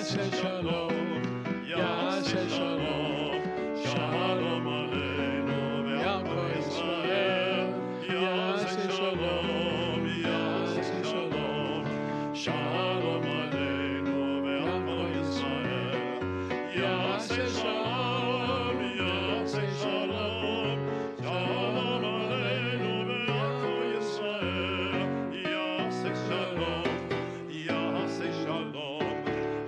Yaseh Shalom, Yaseh Shalom, Shalom Aleinu ve'al kol Yisrael. Yaseh Shalom, Yaseh Shalom, Shalom Aleinu ve'al kol Yisrael. Yaseh Shalom, Yaseh Shalom, Shalom Aleinu ve'al kol Yisrael. Yaseh Shalom, Yaseh Shalom,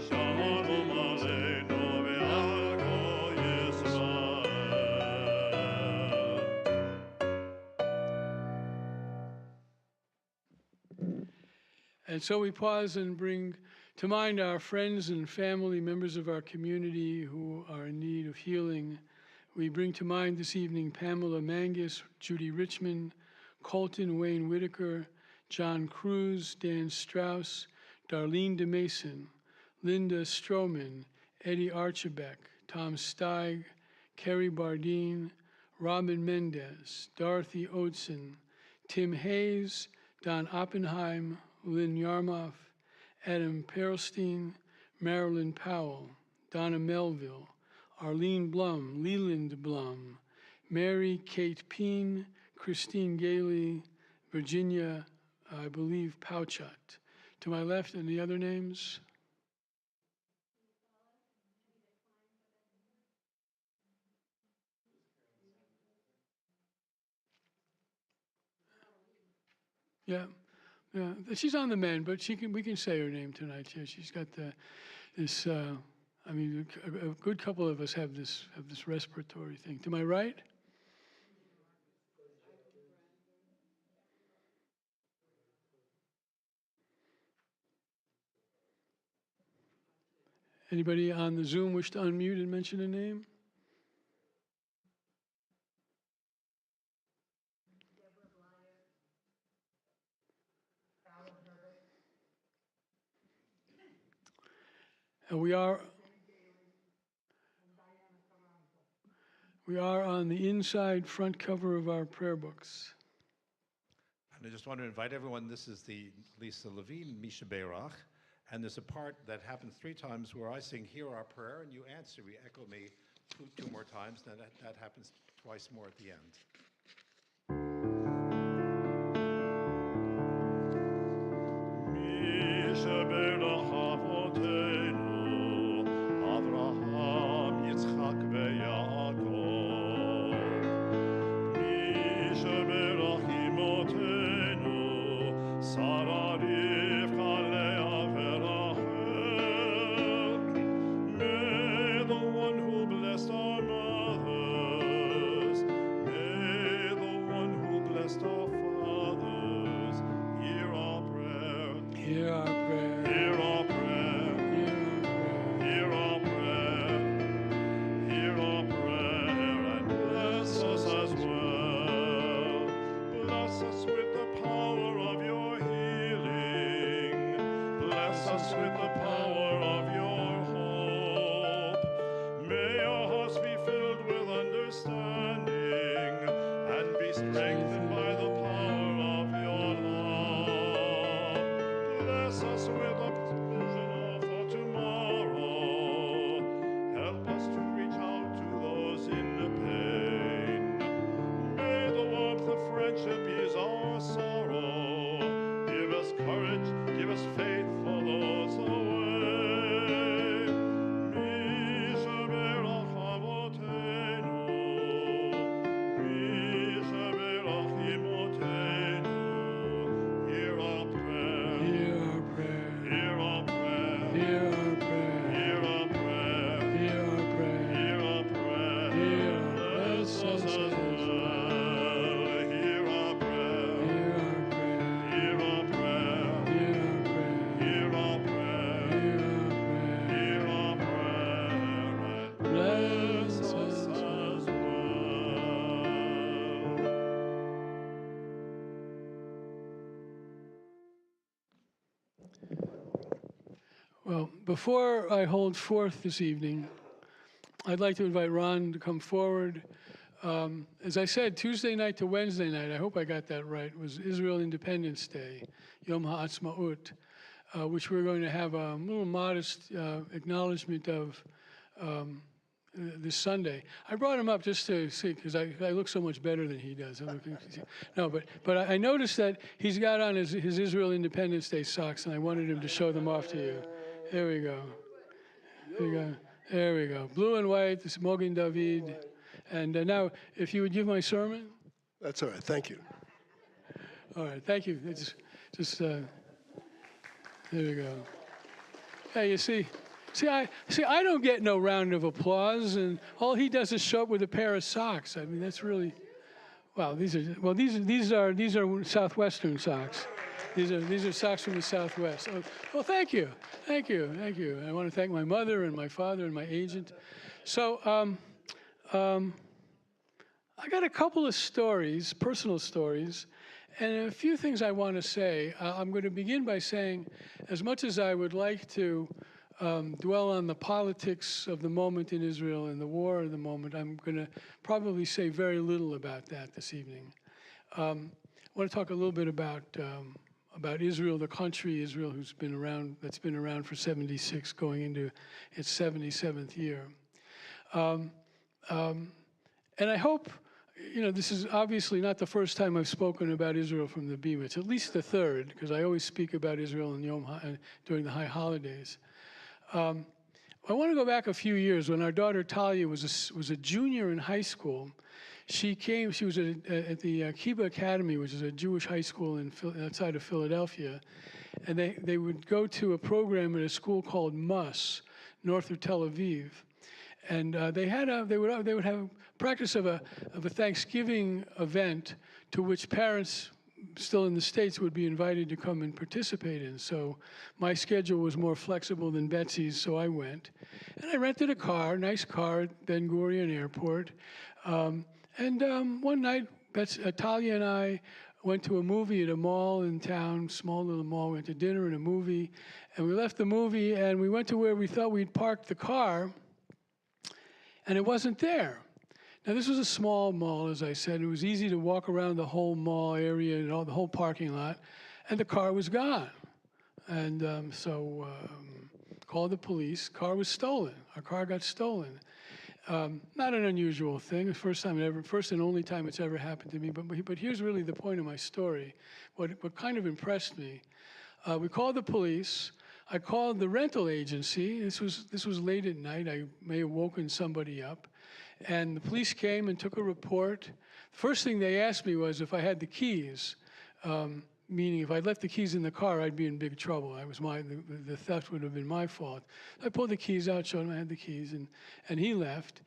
Shalom Aleinu ve'al kol Yisrael. And so we pause and bring to mind our friends and family, members of our community who are in need of healing. We bring to mind this evening Pamela Mangus, Judy Richmond, Colton Wayne Whitaker, John Cruz, Dan Strauss, Darlene DeMason, Linda Stroman, Eddie Archibek, Tom Steig, Kerry Bardeen, Robin Mendez, Dorothy Oatson, Tim Hayes, Don Oppenheim, Lynn Yarmoff, Adam Perlstein, Marilyn Powell, Donna Melville, Arlene Blum, Leland Blum, Mary Kate Peen, Christine Gailey, Virginia, I believe, Pauchat. To my left, any other names? Yeah, yeah. She's on the mend, but we can say her name tonight. Yeah, she's got this. I mean, a good couple of us have this respiratory thing. To my right. Anybody on the Zoom wish to unmute and mention a name? And we are on the inside front cover of our prayer books. And I just want to invite everyone, this is the Lisa Levine, Misha Beirach, and there's a part that happens 3 times where I sing, "Hear our prayer," and you answer, we echo me two more times, then that happens twice more at the end. Misha Beirach Avoteinu, Avraham, Yitzchak veYaakov. Misha Beirach Imotenu, Sarah, Rivka, Leah, veRachel. May the one who blessed our mothers, may the one who blessed our fathers, hear our prayer. Hear our prayer. Hear our prayer. Hear our prayer. Hear our prayer. Hear our prayer and bless us as well. Bless us with the power of your healing. Bless us with the power of your hope. May our hearts be filled with understanding and be strengthened by the power of your love. Bless us with a vision for tomorrow. Help us to reach out to those in the pain. May the warmth of friendship ease our sorrow. Give us courage, give us faith for those away. Misha Beirach Avoteinu, Misha Beirach Imotenu. Hear our prayer. Hear our prayer. Hear our prayer. Hear our prayer. Hear our prayer. Hear our prayer. Hear our prayer. Hear our Bless us as well. Hear our prayer. Hear our prayer. Hear our prayer. Hear our prayer. Hear our prayer. Hear our prayer. Hear our prayer. Bless Bless us us. as well. Well, before I hold forth this evening, I'd like to invite Ron to come forward. As I said, Tuesday night to Wednesday night, I hope I got that right, was Israel Independence Day, Yom HaAtzmaut. which we're going to have a little modest acknowledgement of this Sunday. I brought him up just to see, because I look so much better than he does. No, but I noticed that he's got on his Israel Independence Day socks, and I wanted him to show them off to you. There we go. There we go. There we go. Blue and white, this is Mogen David. And now, if you would give my sermon. That's all right. Thank you. All right. Thank you. It's just there we go. Hey, you see, I don't get no round of applause, and all he does is show up with a pair of socks. I mean, that's really, wow. These are Southwestern socks. These are socks from the Southwest. Oh, well, thank you. I want to thank my mother and my father and my agent. So, I got a couple of stories, personal stories, and a few things I want to say. I'm going to begin by saying, as much as I would like to dwell on the politics of the moment in Israel and the war of the moment, I'm going to probably say very little about that this evening. I want to talk a little bit about Israel, the country Israel, that's been around for 76, going into its 77th year. And I hope, this is obviously not the first time I've spoken about Israel from the Bima. It's at least the third, because I always speak about Israel during the high holidays. I want to go back a few years when our daughter Talia was a junior in high school. She was at the Kiba Academy, which is a Jewish high school outside of Philadelphia, and they would go to a program at a school called MUS, north of Tel Aviv, and they would have practice of a Thanksgiving event to which parents still in the States would be invited to come and participate in. So my schedule was more flexible than Betsy's, so I went. And I rented a car, nice car at Ben Gurion Airport. And one night, Talia and I went to a movie at a mall in town, small little mall. We went to dinner and a movie. And we left the movie and we went to where we thought we'd parked the car, and it wasn't there. Now, this was a small mall, as I said. It was easy to walk around the whole mall area and the whole parking lot, and the car was gone. And so called the police. Car was stolen. Our car got stolen. Not an unusual thing. First and only time it's ever happened to me. But here's really the point of my story. What kind of impressed me. We called the police. I called the rental agency. This was late at night. I may have woken somebody up. And the police came and took a report. First thing they asked me was if I had the keys, meaning if I'd left the keys in the car, I'd be in big trouble. The theft would have been my fault. I pulled the keys out, showed him I had the keys, and he left.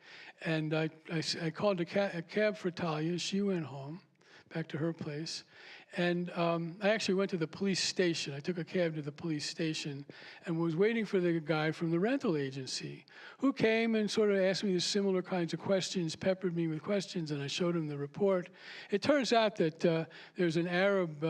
And I called a cab for Talia. She went home, back to her place. And I actually went to the police station. I took a cab to the police station and was waiting for the guy from the rental agency, who came and sort of asked me the similar kinds of questions, peppered me with questions, and I showed him the report. It turns out that there's an Arab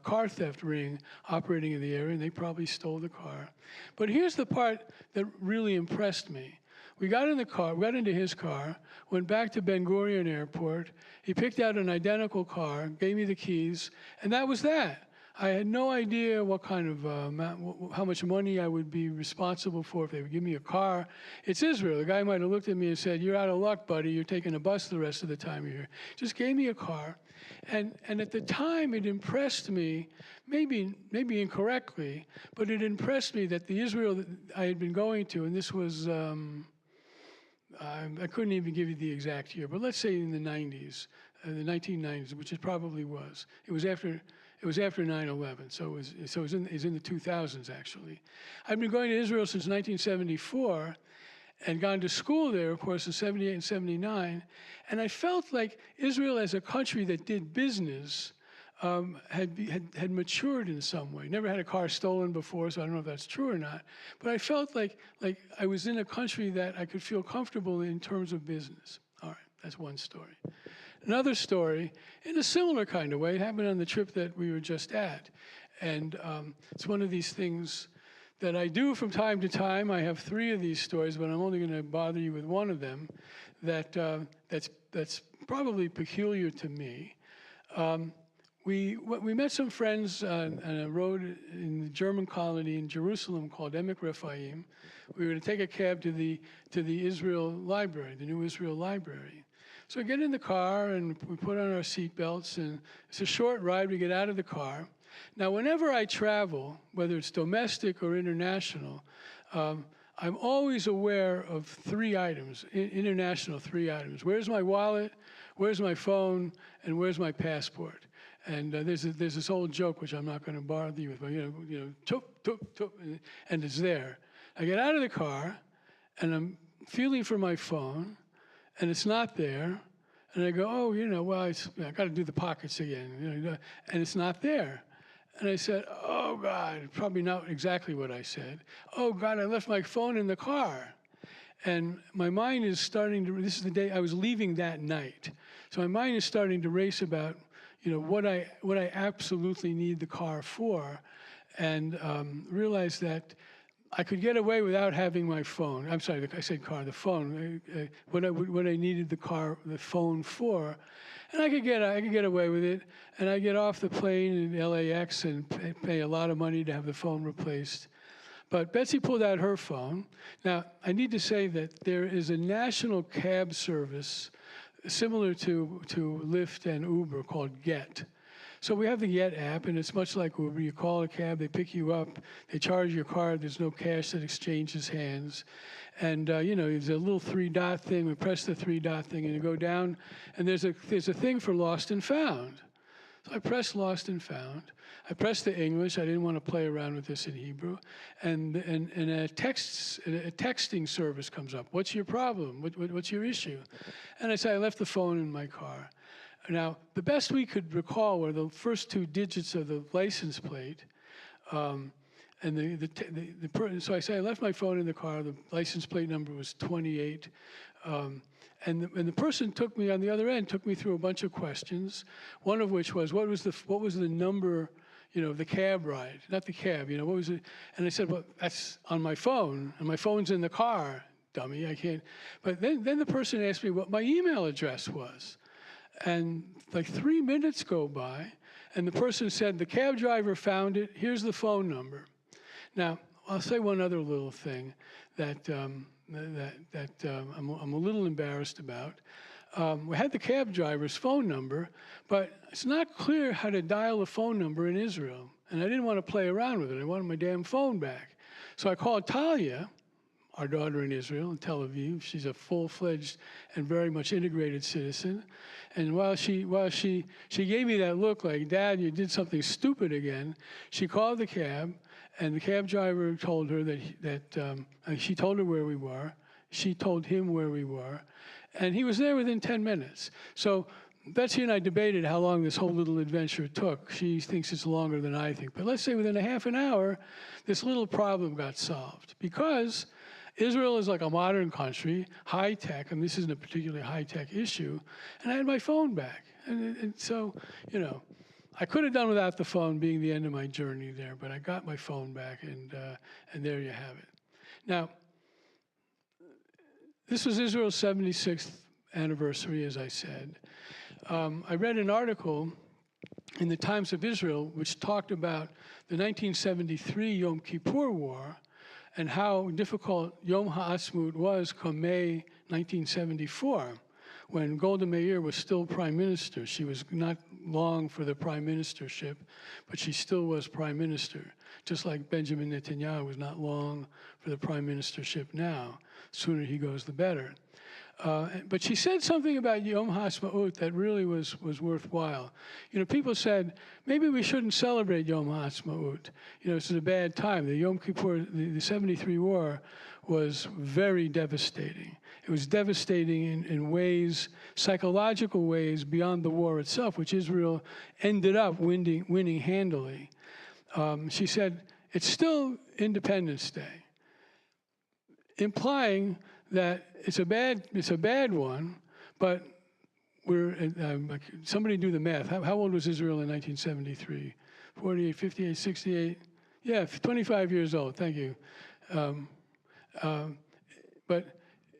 car theft ring operating in the area, and they probably stole the car. But here's the part that really impressed me. We got in the car, we got into his car, went back to Ben Gurion Airport. He picked out an identical car, gave me the keys, and that was that. I had no idea what kind of, how much money I would be responsible for if they would give me a car. It's Israel. The guy might have looked at me and said, "You're out of luck, buddy. You're taking a bus the rest of the time you're here." Just gave me a car. And at the time, it impressed me, maybe incorrectly, but it impressed me that the Israel that I had been going to, and this was, I couldn't even give you the exact year, but let's say in the 90s, the 1990s, which it probably was. It was after 9/11, so it was in the 2000s actually. I've been going to Israel since 1974, and gone to school there, of course, in 78 and 79, and I felt like Israel as a country that did business had matured in some way. Never had a car stolen before, so I don't know if that's true or not. But I felt like I was in a country that I could feel comfortable in terms of business. All right, that's one story. Another story, in a similar kind of way, happened on the trip that we were just at. And it's one of these things that I do from time to time. I have 3 of these stories, but I'm only going to bother you with one of them that's probably peculiar to me. we met some friends on a road in the German colony in Jerusalem called Emek Rephaim. We were going to take a cab to the Israel library, the new Israel library. So we get in the car and we put on our seatbelts, and it's a short ride. We get out of the car. Now, whenever I travel, whether it's domestic or international, I'm always aware of three items, international three items. Where's my wallet? Where's my phone? And where's my passport? And there's this old joke, which I'm not going to bother you with, but toop, toop, toop, and it's there. I get out of the car, and I'm feeling for my phone, and it's not there. And I go, oh, well, I got to do the pockets again, and it's not there. And I said, oh, God, probably not exactly what I said. Oh, God, I left my phone in the car. And my mind is starting to, this is the day I was leaving that night. So my mind is starting to race about, what I absolutely need the car for, and realize that I could get away without having my phone. I'm sorry, I said car, the phone. What I needed the phone for, and I could get away with it. And I get off the plane in LAX and pay a lot of money to have the phone replaced. But Betsy pulled out her phone. Now, I need to say that there is a national cab service similar to Lyft and Uber called Get. So we have the Get app, and it's much like Uber. You call a cab, they pick you up, they charge your card, there's no cash that exchanges hands. And, there's a little three-dot thing. We press the three-dot thing, and you go down, and there's a thing for lost and found. So I pressed lost and found. I pressed the English. I didn't want to play around with this in Hebrew. And a texting service comes up. What's your problem? What's your issue? And I say, I left the phone in my car. Now, the best we could recall were the first two digits of the license plate. So I say, I left my phone in the car. The license plate number was 28. And the person took me on the other end, took me through a bunch of questions. One of which was, what was the number, the cab ride, not the cab, what was it? And I said, well, that's on my phone, and my phone's in the car, dummy, I can't. But then the person asked me what my email address was. And like 3 minutes go by, and the person said, the cab driver found it, here's the phone number. Now, I'll say one other little thing that I'm a little embarrassed about. We had the cab driver's phone number, but it's not clear how to dial a phone number in Israel. And I didn't want to play around with it. I wanted my damn phone back. So I called Talia, our daughter in Israel, in Tel Aviv. She's a full-fledged and very much integrated citizen. And while she gave me that look like, Dad, you did something stupid again, she called the cab, and the cab driver told her that she told her where we were. She told him where we were. And he was there within 10 minutes. So Betsy and I debated how long this whole little adventure took. She thinks it's longer than I think. But let's say within a half an hour, this little problem got solved. Because Israel is like a modern country, high-tech, and this isn't a particularly high-tech issue, and I had my phone back. And so, I could have done without the phone being the end of my journey there, but I got my phone back, and there you have it. Now, this was Israel's 76th anniversary, as I said. I read an article in the Times of Israel which talked about the 1973 Yom Kippur War and how difficult Yom HaAtzmaut was come May 1974, when Golda Meir was still prime minister. She was not long for the prime ministership, but she still was prime minister, just like Benjamin Netanyahu was not long for the prime ministership now. Sooner he goes, the better. But she said something about Yom HaAtzmaut that really was worthwhile. People said, maybe we shouldn't celebrate Yom HaAtzmaut. This is a bad time. The Yom Kippur, the 73 war was very devastating. It was devastating in ways, psychological ways beyond the war itself, which Israel ended up winning handily. She said, it's still Independence Day, implying that it's a bad one, but somebody do the math. How old was Israel in 1973? 48, 58, 68? Yeah, 25 years old, thank you. But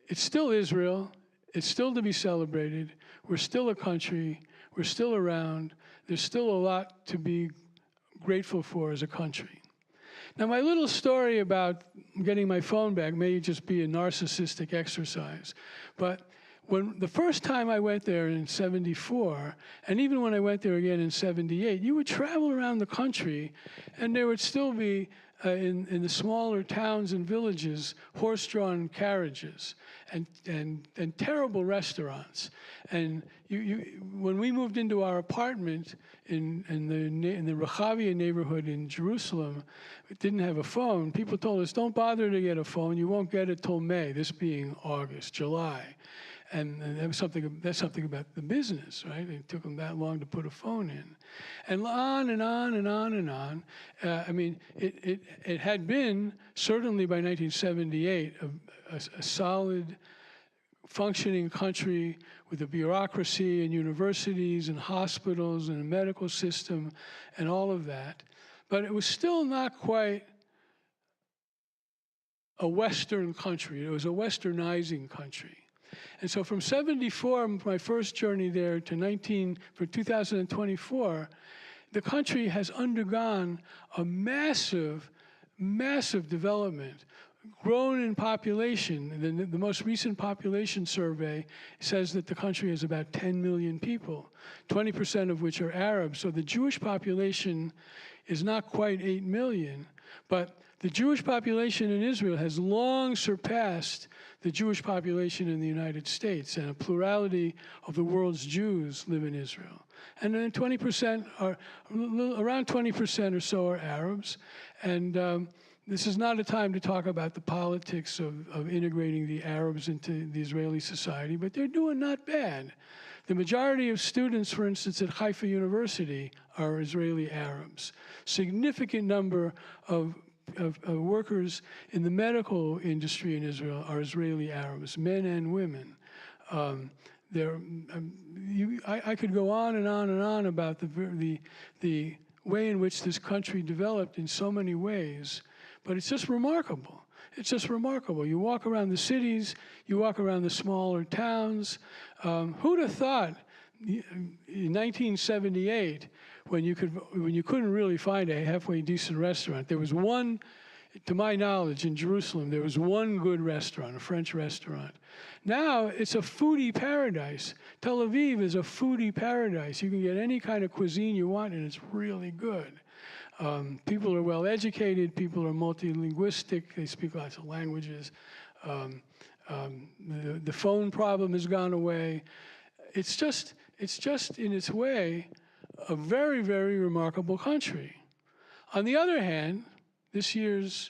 it's still Israel. It's still to be celebrated. We're still a country. We're still around. there's still a lot to be grateful for as a country. Now, my little story about getting my phone back may just be a narcissistic exercise, but when the first time I went there in '74, and even when I went there again in '78, you would travel around the country, and there would still be, in the smaller towns and villages, horse-drawn carriages and terrible restaurants. And when we moved into our apartment in the Rehavia neighborhood in Jerusalem, it didn't have a phone. People told us, don't bother to get a phone. You won't get it till May, this being August, July. And that's something about the business, right? It took them that long to put a phone in. And on and on and on and on. I mean, it had been, certainly by 1978, a solid, functioning country with a bureaucracy and universities and hospitals and a medical system and all of that. But it was still not quite a Western country. It was a Westernizing country. And so from '74, my first journey there, to 2024, the country has undergone a massive, massive development, grown in population. The most recent population survey says that the country has about 10 million people, 20% of which are Arabs. So the Jewish population is not quite 8 million, but the Jewish population in Israel has long surpassed the Jewish population in the United States, and a plurality of the world's Jews live in Israel. And then 20% are, around 20% or so are Arabs. And this is not a time to talk about the politics of integrating the Arabs into the Israeli society, but they're doing not bad. The majority of students, for instance, at Haifa University are Israeli Arabs. Significant number of workers in the medical industry in Israel are Israeli Arabs, men and women. I could go on and on and on about the way in which this country developed in so many ways, but it's just remarkable. It's just remarkable. You walk around the cities, you walk around the smaller towns. Who'd have thought in 1978, when you couldn't really find a halfway decent restaurant, there was one, to my knowledge, in Jerusalem, there was one good restaurant, a French restaurant. Now it's a foodie paradise. Tel Aviv is a foodie paradise. You can get any kind of cuisine you want, and it's really good. People are well educated. People are multilinguistic. They speak lots of languages. The phone problem has gone away. It's just in its way a very, very remarkable country. On the other hand, this year's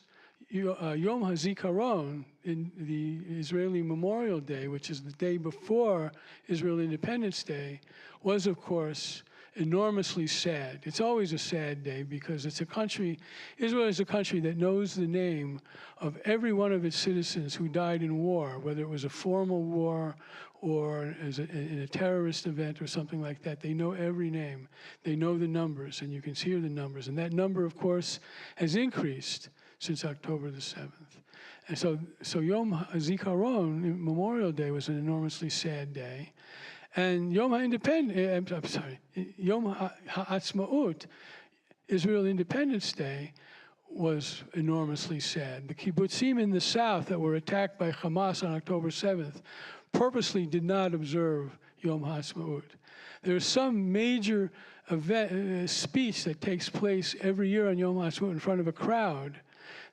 Yom HaZikaron, in the Israeli Memorial Day, which is the day before Israel Independence Day, was, of course, enormously sad. It's always a sad day because it's a country, Israel is a country that knows the name of every one of its citizens who died in war, whether it was a formal war or in a terrorist event or something like that. They know every name. They know the numbers, and you can hear the numbers. And that number, of course, has increased since October the 7th. And so Yom HaZikaron, Memorial Day, was an enormously sad day. And Yom HaAtzmaut, Israel Independence Day, was enormously sad. The kibbutzim in the south that were attacked by Hamas on October 7th purposely did not observe Yom HaAtzmaut. There's some major event, speech that takes place every year on Yom HaAtzmaut in front of a crowd.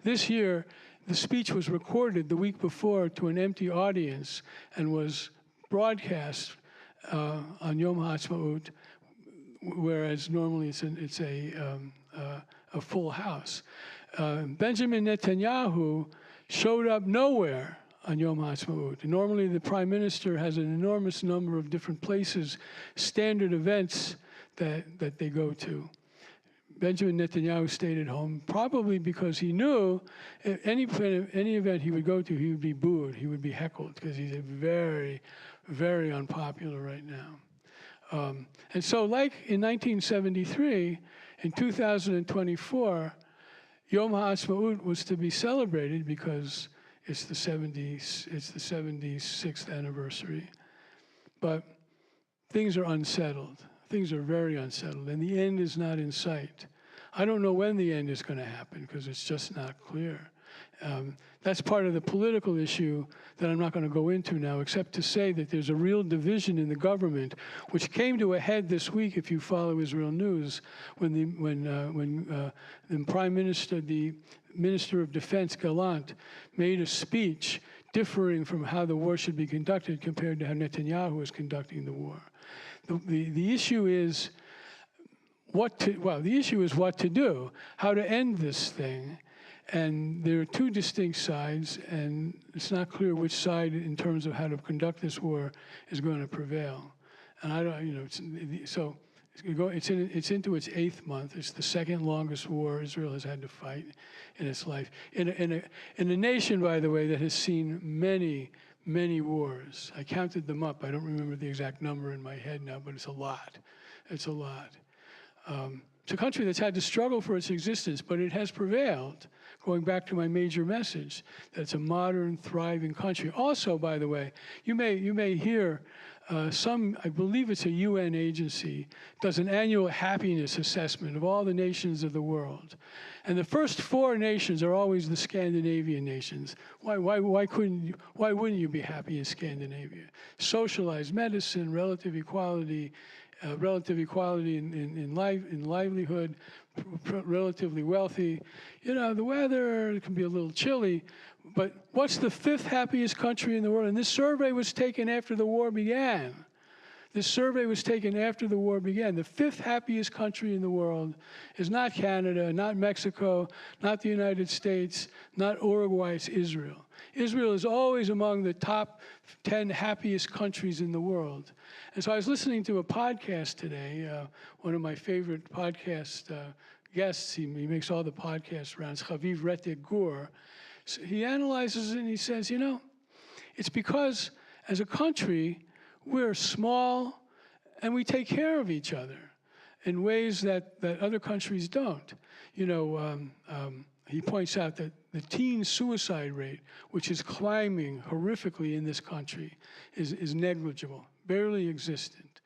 This year, the speech was recorded the week before to an empty audience and was broadcast on Yom HaAtzmaut, whereas normally it's a full house. Benjamin Netanyahu showed up nowhere on Yom HaAtzmaut. Normally the prime minister has an enormous number of different places, standard events that they go to. Benjamin Netanyahu stayed at home, probably because he knew any event he would go to, he would be booed, he would be heckled, because he's very, very unpopular right now. And so, like in 1973, in 2024, Yom HaAtzmaut was to be celebrated because it's the 76th anniversary. But things are unsettled. Things are very unsettled, and the end is not in sight. I don't know when the end is going to happen because it's just not clear. That's part of the political issue that I'm not going to go into now, except to say that there's a real division in the government, which came to a head this week, if you follow Israel news, when the Prime Minister, the Minister of Defense, Gallant, made a speech differing from how the war should be conducted compared to how Netanyahu is conducting the war. The issue is what to do, how to end this thing. And there are two distinct sides, and it's not clear which side, in terms of how to conduct this war, is going to prevail. And I don't, so it's into its 8th month. It's the second longest war Israel has had to fight in its life. In a nation, by the way, that has seen many, many wars. I counted them up. I don't remember the exact number in my head now, but it's a lot. It's a lot. It's a country that's had to struggle for its existence, but it has prevailed. Going back to my major message, that it's a modern, thriving country. Also, by the way, you may hear I believe it's a UN agency, does an annual happiness assessment of all the nations of the world. And the first 4 nations are always the Scandinavian nations. Why wouldn't you be happy in Scandinavia? Socialized medicine, relative equality in livelihood, relatively wealthy. You know, the weather can be a little chilly, but what's the 5th happiest country in the world? And this survey was taken after the war began. This survey was taken after the war began. The 5th happiest country in the world is not Canada, not Mexico, not the United States, not Uruguay, it's Israel. Israel is always among the top 10 happiest countries in the world. And so I was listening to a podcast today, one of my favorite podcast guests, he makes all the podcast rounds, Chaviv Retek Gur. So he analyzes it and he says, you know, it's because as a country, we're small and we take care of each other in ways that other countries don't. You know, he points out that the teen suicide rate, which is climbing horrifically in this country, is negligible, barely existent.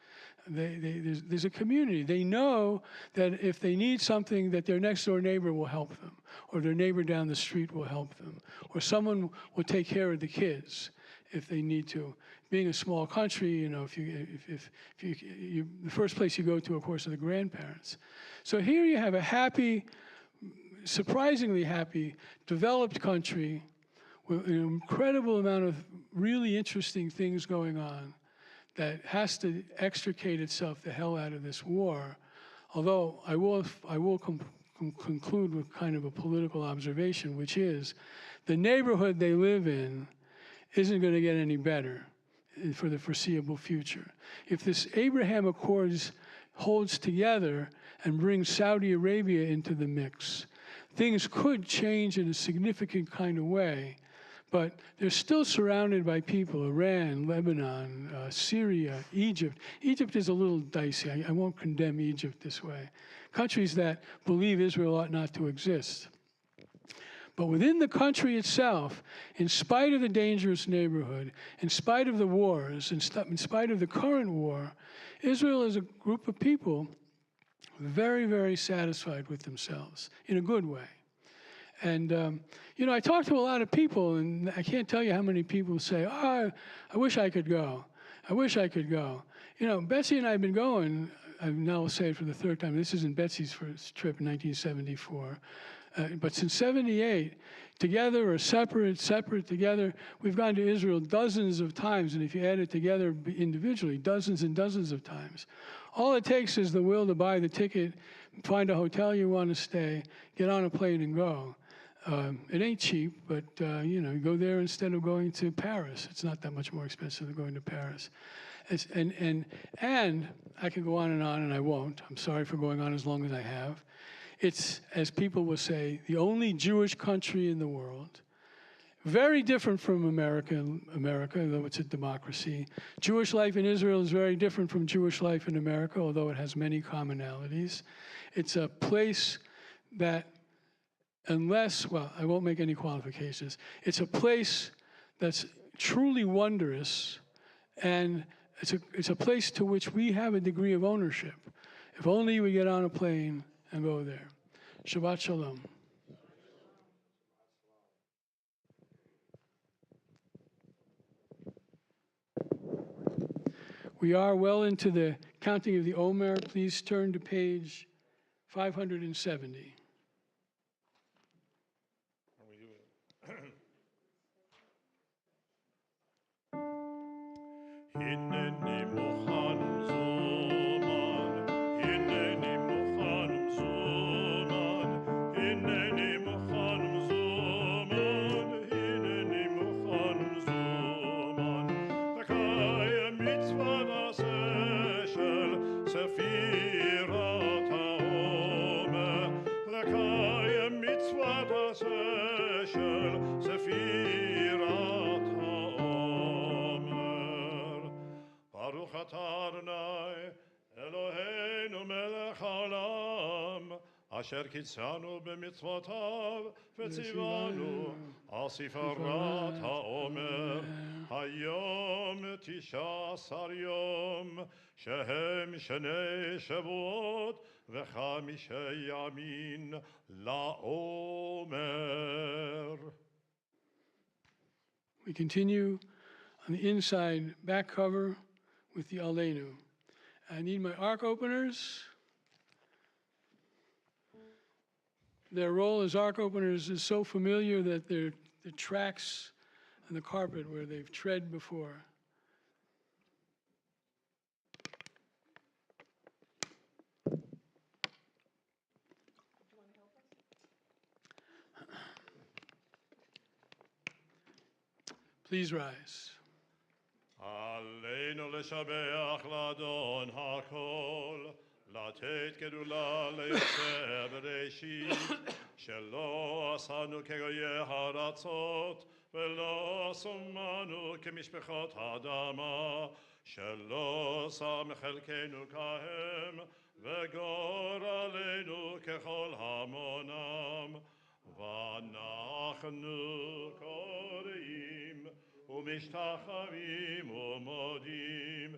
There's a community. They know that if they need something, that their next door neighbor will help them, or their neighbor down the street will help them, or someone will take care of the kids if they need to. Being a small country, you know, the first place you go to, of course, are the grandparents. So here you have a happy, surprisingly happy, developed country with an incredible amount of really interesting things going on that has to extricate itself the hell out of this war. Although I will conclude with kind of a political observation, which is the neighborhood they live in isn't going to get any better for the foreseeable future. If this Abraham Accords holds together and brings Saudi Arabia into the mix, things could change in a significant kind of way. But they're still surrounded by people, Iran, Lebanon, Syria, Egypt. Egypt is a little dicey. I won't condemn Egypt this way. Countries that believe Israel ought not to exist. But within the country itself, in spite of the dangerous neighborhood, in spite of the wars, in spite of the current war, Israel is a group of people very, very satisfied with themselves in a good way. And, you know, I talk to a lot of people, and I can't tell you how many people say, oh, I wish I could go. I wish I could go. You know, Betsy and I have been going, I now will say it for the 3rd time, this isn't Betsy's first trip in 1974, but since 78, together or separate together, we've gone to Israel dozens of times, and if you add it together individually, dozens and dozens of times. All it takes is the will to buy the ticket, find a hotel you want to stay, get on a plane and go. It ain't cheap, but you know, you go there instead of going to Paris. It's not that much more expensive than going to Paris. And I could go on, and I won't. I'm sorry for going on as long as I have. It's, as people will say, the only Jewish country in the world. Very different from America, though it's a democracy. Jewish life in Israel is very different from Jewish life in America, although it has many commonalities. It's a place that, well, I won't make any qualifications. It's a place that's truly wondrous and it's a place to which we have a degree of ownership. If only we get on a plane and go there. Shabbat Shalom. We are well into the counting of the Omer. Please turn to page 570. הנני מוכן ומזומן, הנני מוכן ומזומן, הנני מוכן ומזומן, הנני מוכן ומזומן. לקיים מצוות עשה של ספירת העומר, לקיים מצוות עשה של ספירת העומר. ברוך אתה אדוני אלוהינו מלך העולם אשר קידשנו במצוותיו וציוונו על ספרת העומר היום 19 יום שהם שני שבועות וחמישה ימים לעומר. We continue on the inside back cover with the Aleinu. I need my ark openers. Their role as ark openers is so familiar that they're the tracks on the carpet where they've tread before. Please rise. עלינו לשבח לאדון הכל, לתת גדולה ליוצא בראשית, שלא עשנו כגויי הארצות, ולא שמנו כמשפחות האדמה, שלא שם חלקנו כהם, וגורלנו ככל המונם, ואנחנו קוראים ומשתחווים ומודים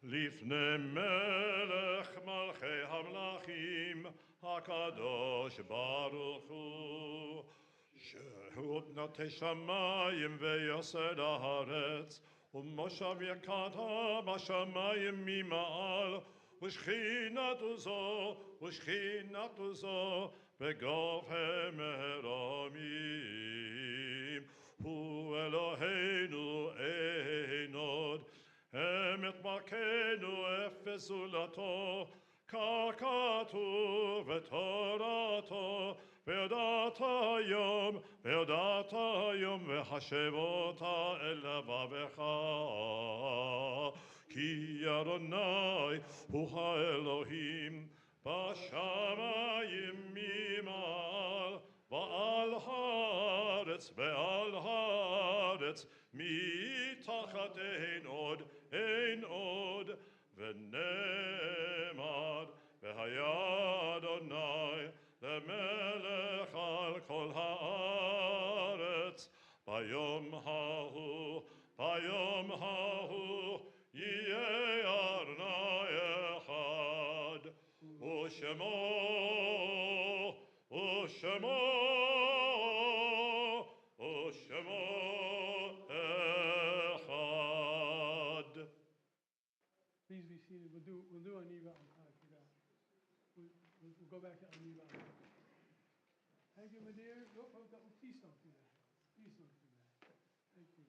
לפני מלך מלכי המלכים הקדוש ברוך הוא שהוא נוטה שמיים ויסד הארץ ומושב יקרתה בשמיים ממעל ושכינתו זו בגובה מרמים הוא אלוהינו אין עוד אמת מלכנו אפס זולתו כך כתוב בתורתו ויודעת היום והשב אותה אל לבבך כי אדוני הוא האלוהים בשמיים ממעל ועל הארץ מתחת אין עוד ונאמר והיה אדוני למלך על כל הארץ ביום ההוא יהיה אדוני אחד ושמו אחד. Please be seated. We'll do Aniva. We'll go back to Aniva. Thank you, my dear. Please don't do that. Please don't do that. Thank you.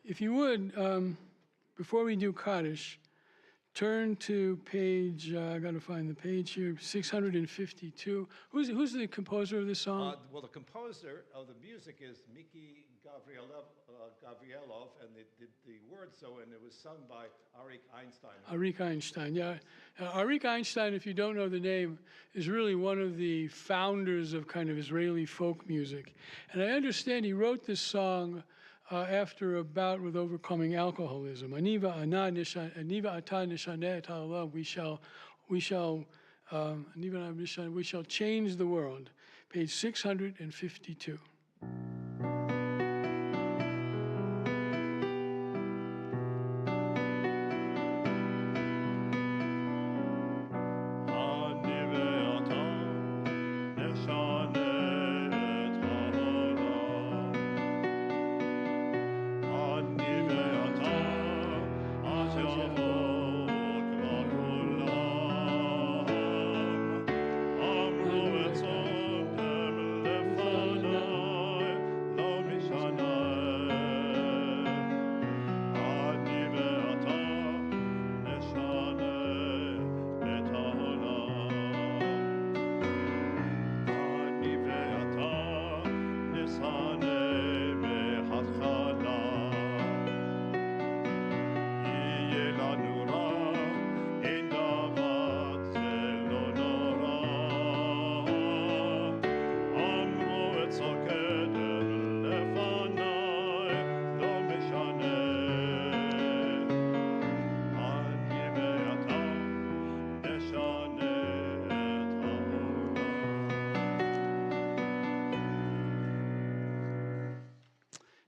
If you would, before we do Kaddish, turn to page, I got to find the page here, 652. Who's the composer of this song? Well, the composer of the music is Miki Gavrielov, and they did the words and it was sung by Arik Einstein. Arik Einstein, yeah. Arik Einstein, if you don't know the name, is really one of the founders of kind of Israeli folk music. And I understand he wrote this song after a bout with overcoming alcoholism. Aniva ata nishaneh et ha'olam. We shall change the world. Page 652.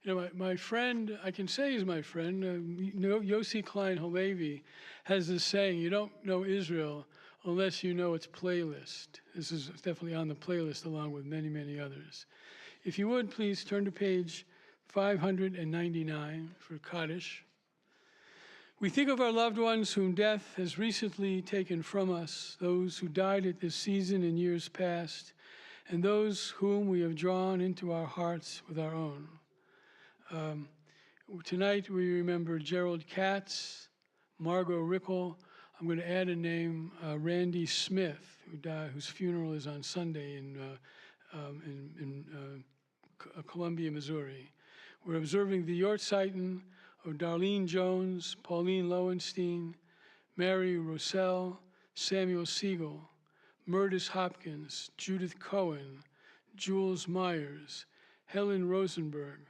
You know, my friend, I can say he's my friend, Yossi Klein Halevi, has this saying, you don't know Israel unless you know its playlist. This is definitely on the playlist along with many, many others. If you would, please turn to page 599 for Kaddish. We think of our loved ones whom death has recently taken from us, those who died at this season in years past, and those whom we have drawn into our hearts with our own. Tonight we remember Gerald Katz, Margot Rickle. I'm going to add a name, Randy Smith, who died, whose funeral is on Sunday in Columbia, Missouri. We're observing the Yortzeiten of Darlene Jones, Pauline Lowenstein, Mary Rossell, Samuel Siegel, Murtis Hopkins, Judith Cohen, Jules Myers, Helen Rosenberg,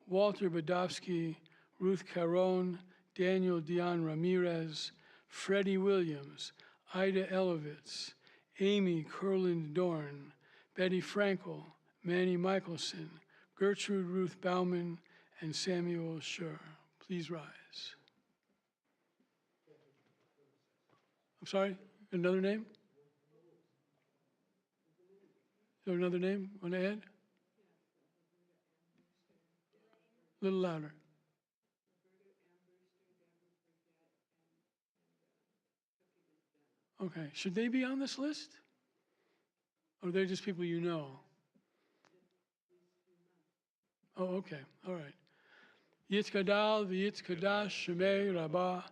Walter Badowski, Ruth Caron, Daniel Dion Ramirez, Freddie Williams, Ida Elovitz, Amy Kurland Dorn, Betty Frankel, Manny Michelson, Gertrude Ruth Bauman, and Samuel Schur. Please rise. I'm sorry, another name? Is there another name you want to add? A little louder. Okay, should they be on this list? Or are they just people you know? Oh, okay, all right. Yitzkadal v'yitzkadash shemei rabbah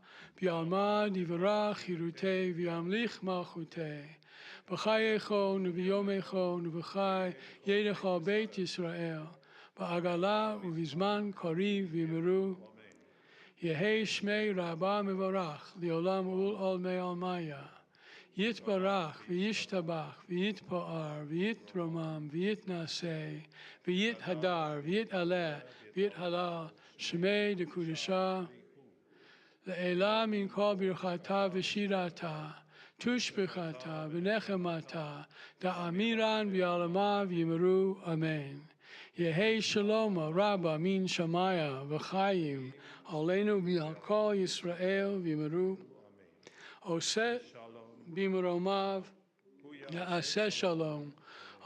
v'yalmad yivarach yirutei v'yamlich malchutei v'chayechon v'yomechon v'chay yedechal beit Yisrael v'agala u'vizman kariv v'yimeru Yehei shmei rabbah mevarach li'olam ul olmei almaya Yitbarach v'yishtabach v'yitpa'ar v'yitromam v'yitnaseh v'yithadar v'yitaleh v'yithalal Shemei de Kudisha, Le'ela min kol birchata v'shirata, tushbechata v'nechemata, da'amiran v'yalama v'yimeru, Amen. Yehei shaloma rabba min shamaya v'chayim, aleinu v'al kol Yisrael v'yimeru, Oseh b'meromav, ya'aseh shalom,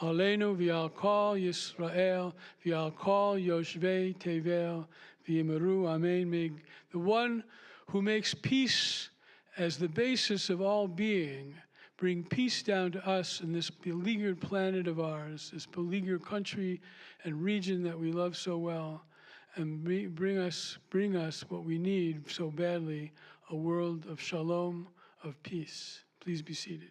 aleinu v'al kol Yisrael v'al kol yoshvei tevel, V'yimeru, Amen. May the one who makes peace as the basis of all being bring peace down to us in this beleaguered planet of ours, this beleaguered country and region that we love so well, and bring us what we need so badly, a world of shalom, of peace. Please be seated.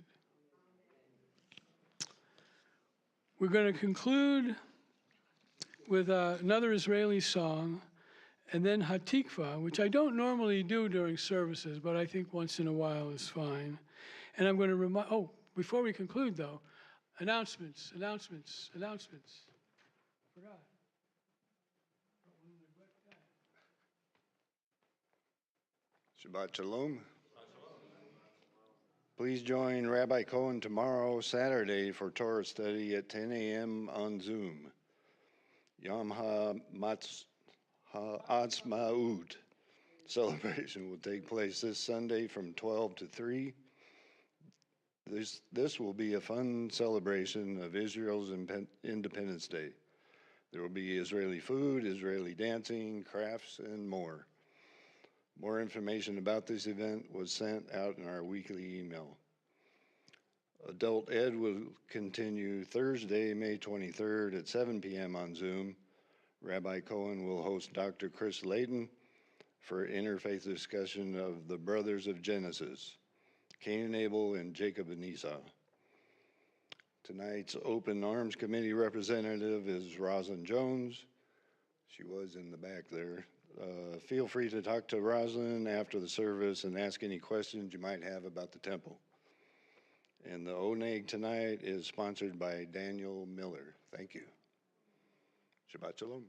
We're going to conclude with another Israeli song, and then Hatikva, which I don't normally do during services, but I think once in a while is fine. And I'm going to remind, before we conclude though, announcements. Forgot. Shabbat Shalom. Please join Rabbi Cohen tomorrow, Saturday, for Torah study at 10 a.m. on Zoom. Yom HaAtzmaut celebration will take place this Sunday from 12 to 3. This will be a fun celebration of Israel's Independence Day. There will be Israeli food, Israeli dancing, crafts, and more. More information about this event was sent out in our weekly email. Adult Ed will continue Thursday, May 23rd at 7 p.m. on Zoom. Rabbi Cohen will host Dr. Chris Layton for interfaith discussion of the brothers of Genesis, Cain and Abel and Jacob and Esau. Tonight's Open Arms Committee representative is Rosalind Jones. She was in the back there. Feel free to talk to Rosalind after the service and ask any questions you might have about the temple. And the ONEG tonight is sponsored by Daniel Miller. Thank you. Shabbat Shalom.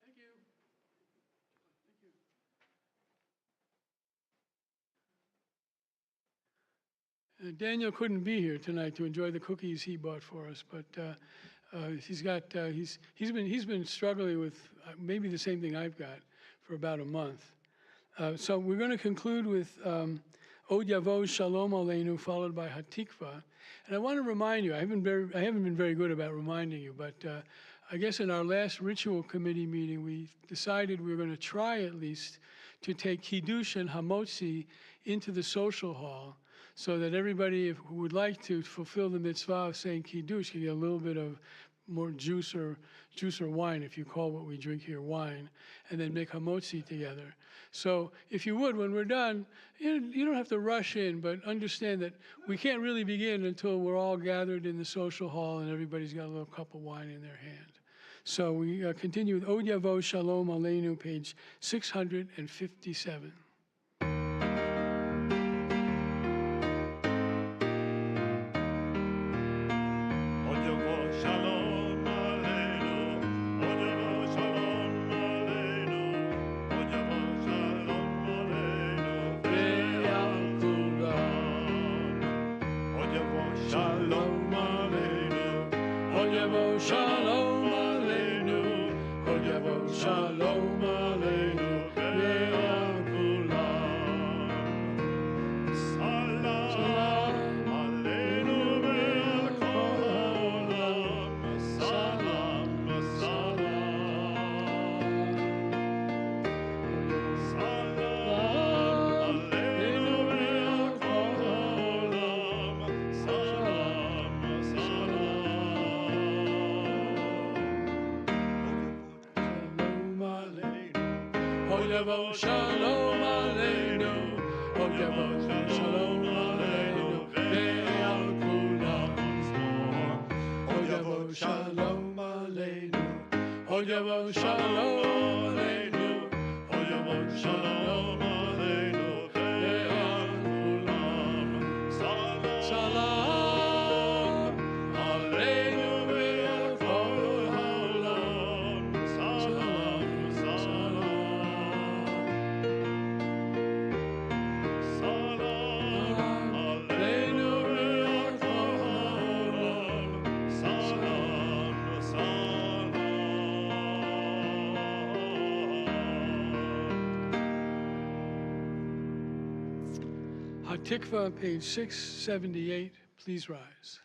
Thank you. Daniel couldn't be here tonight to enjoy the cookies he bought for us, but He's been struggling with maybe the same thing I've got for about a month. So we're going to conclude with Od Yavo Shalom Aleinu, followed by Hatikva. And I want to remind you, I haven't been very good about reminding you, but I guess in our last ritual committee meeting, we decided we were going to try at least to take Kiddush and Hamotzi into the social hall so that everybody who would like to fulfill the mitzvah of saying Kiddush can get a little bit of more juice or wine, if you call what we drink here wine, and then make Hamotzi together. So if you would, when we're done, you don't have to rush in, but understand that we can't really begin until we're all gathered in the social hall and everybody's got a little cup of wine in their hand. So we continue with Od Yavo Shalom Aleinu, page 657. Shalom Aleinu, Od Yavo Shalom Aleinu, Ve'al Kulam Od Yavo Shalom Aleinu, Od Yavo Shalom Aleinu, Od Yavo Shalom Aleinu, Ve'al Kulam Salam Aleinu ve'al kol ha'olam Salam Hatikva, page 678. Please rise.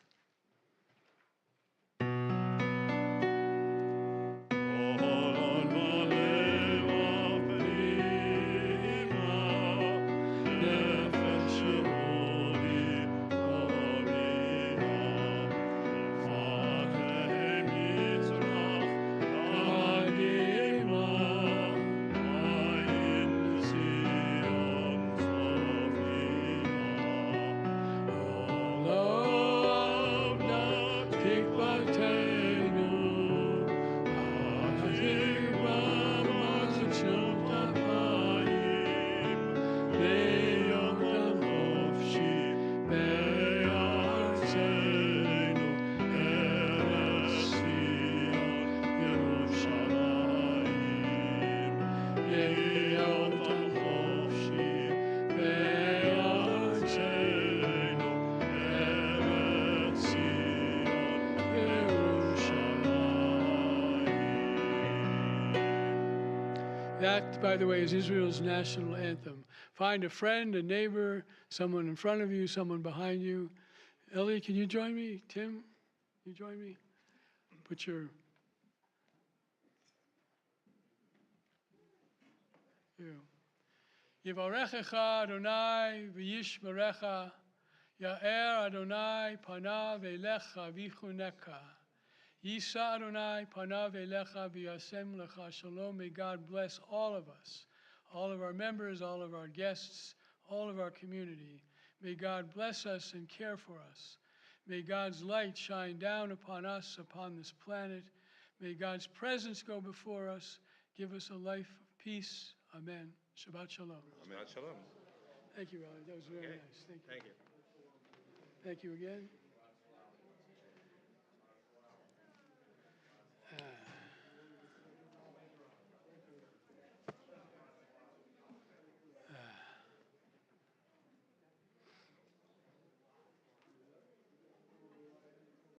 That, by the way, is Israel's national anthem. Find a friend, a neighbor, someone in front of you, someone behind you. Ellie, can you join me? Tim, you join me? Put your... Yivarechecha Adonai v'yishmerecha, Ya'er Adonai panav elecha v'chuneka. Yisa Adonai panav elecha v'yasem lecha shalom. May God bless all of us, all of our members, all of our guests, all of our community. May God bless us and care for us. May God's light shine down upon us, upon this planet. May God's presence go before us. Give us a life of peace. Amen. Shabbat shalom. Shabbat shalom. Thank you, Riley. That was very nice. Thank you. Thank you. Thank you again.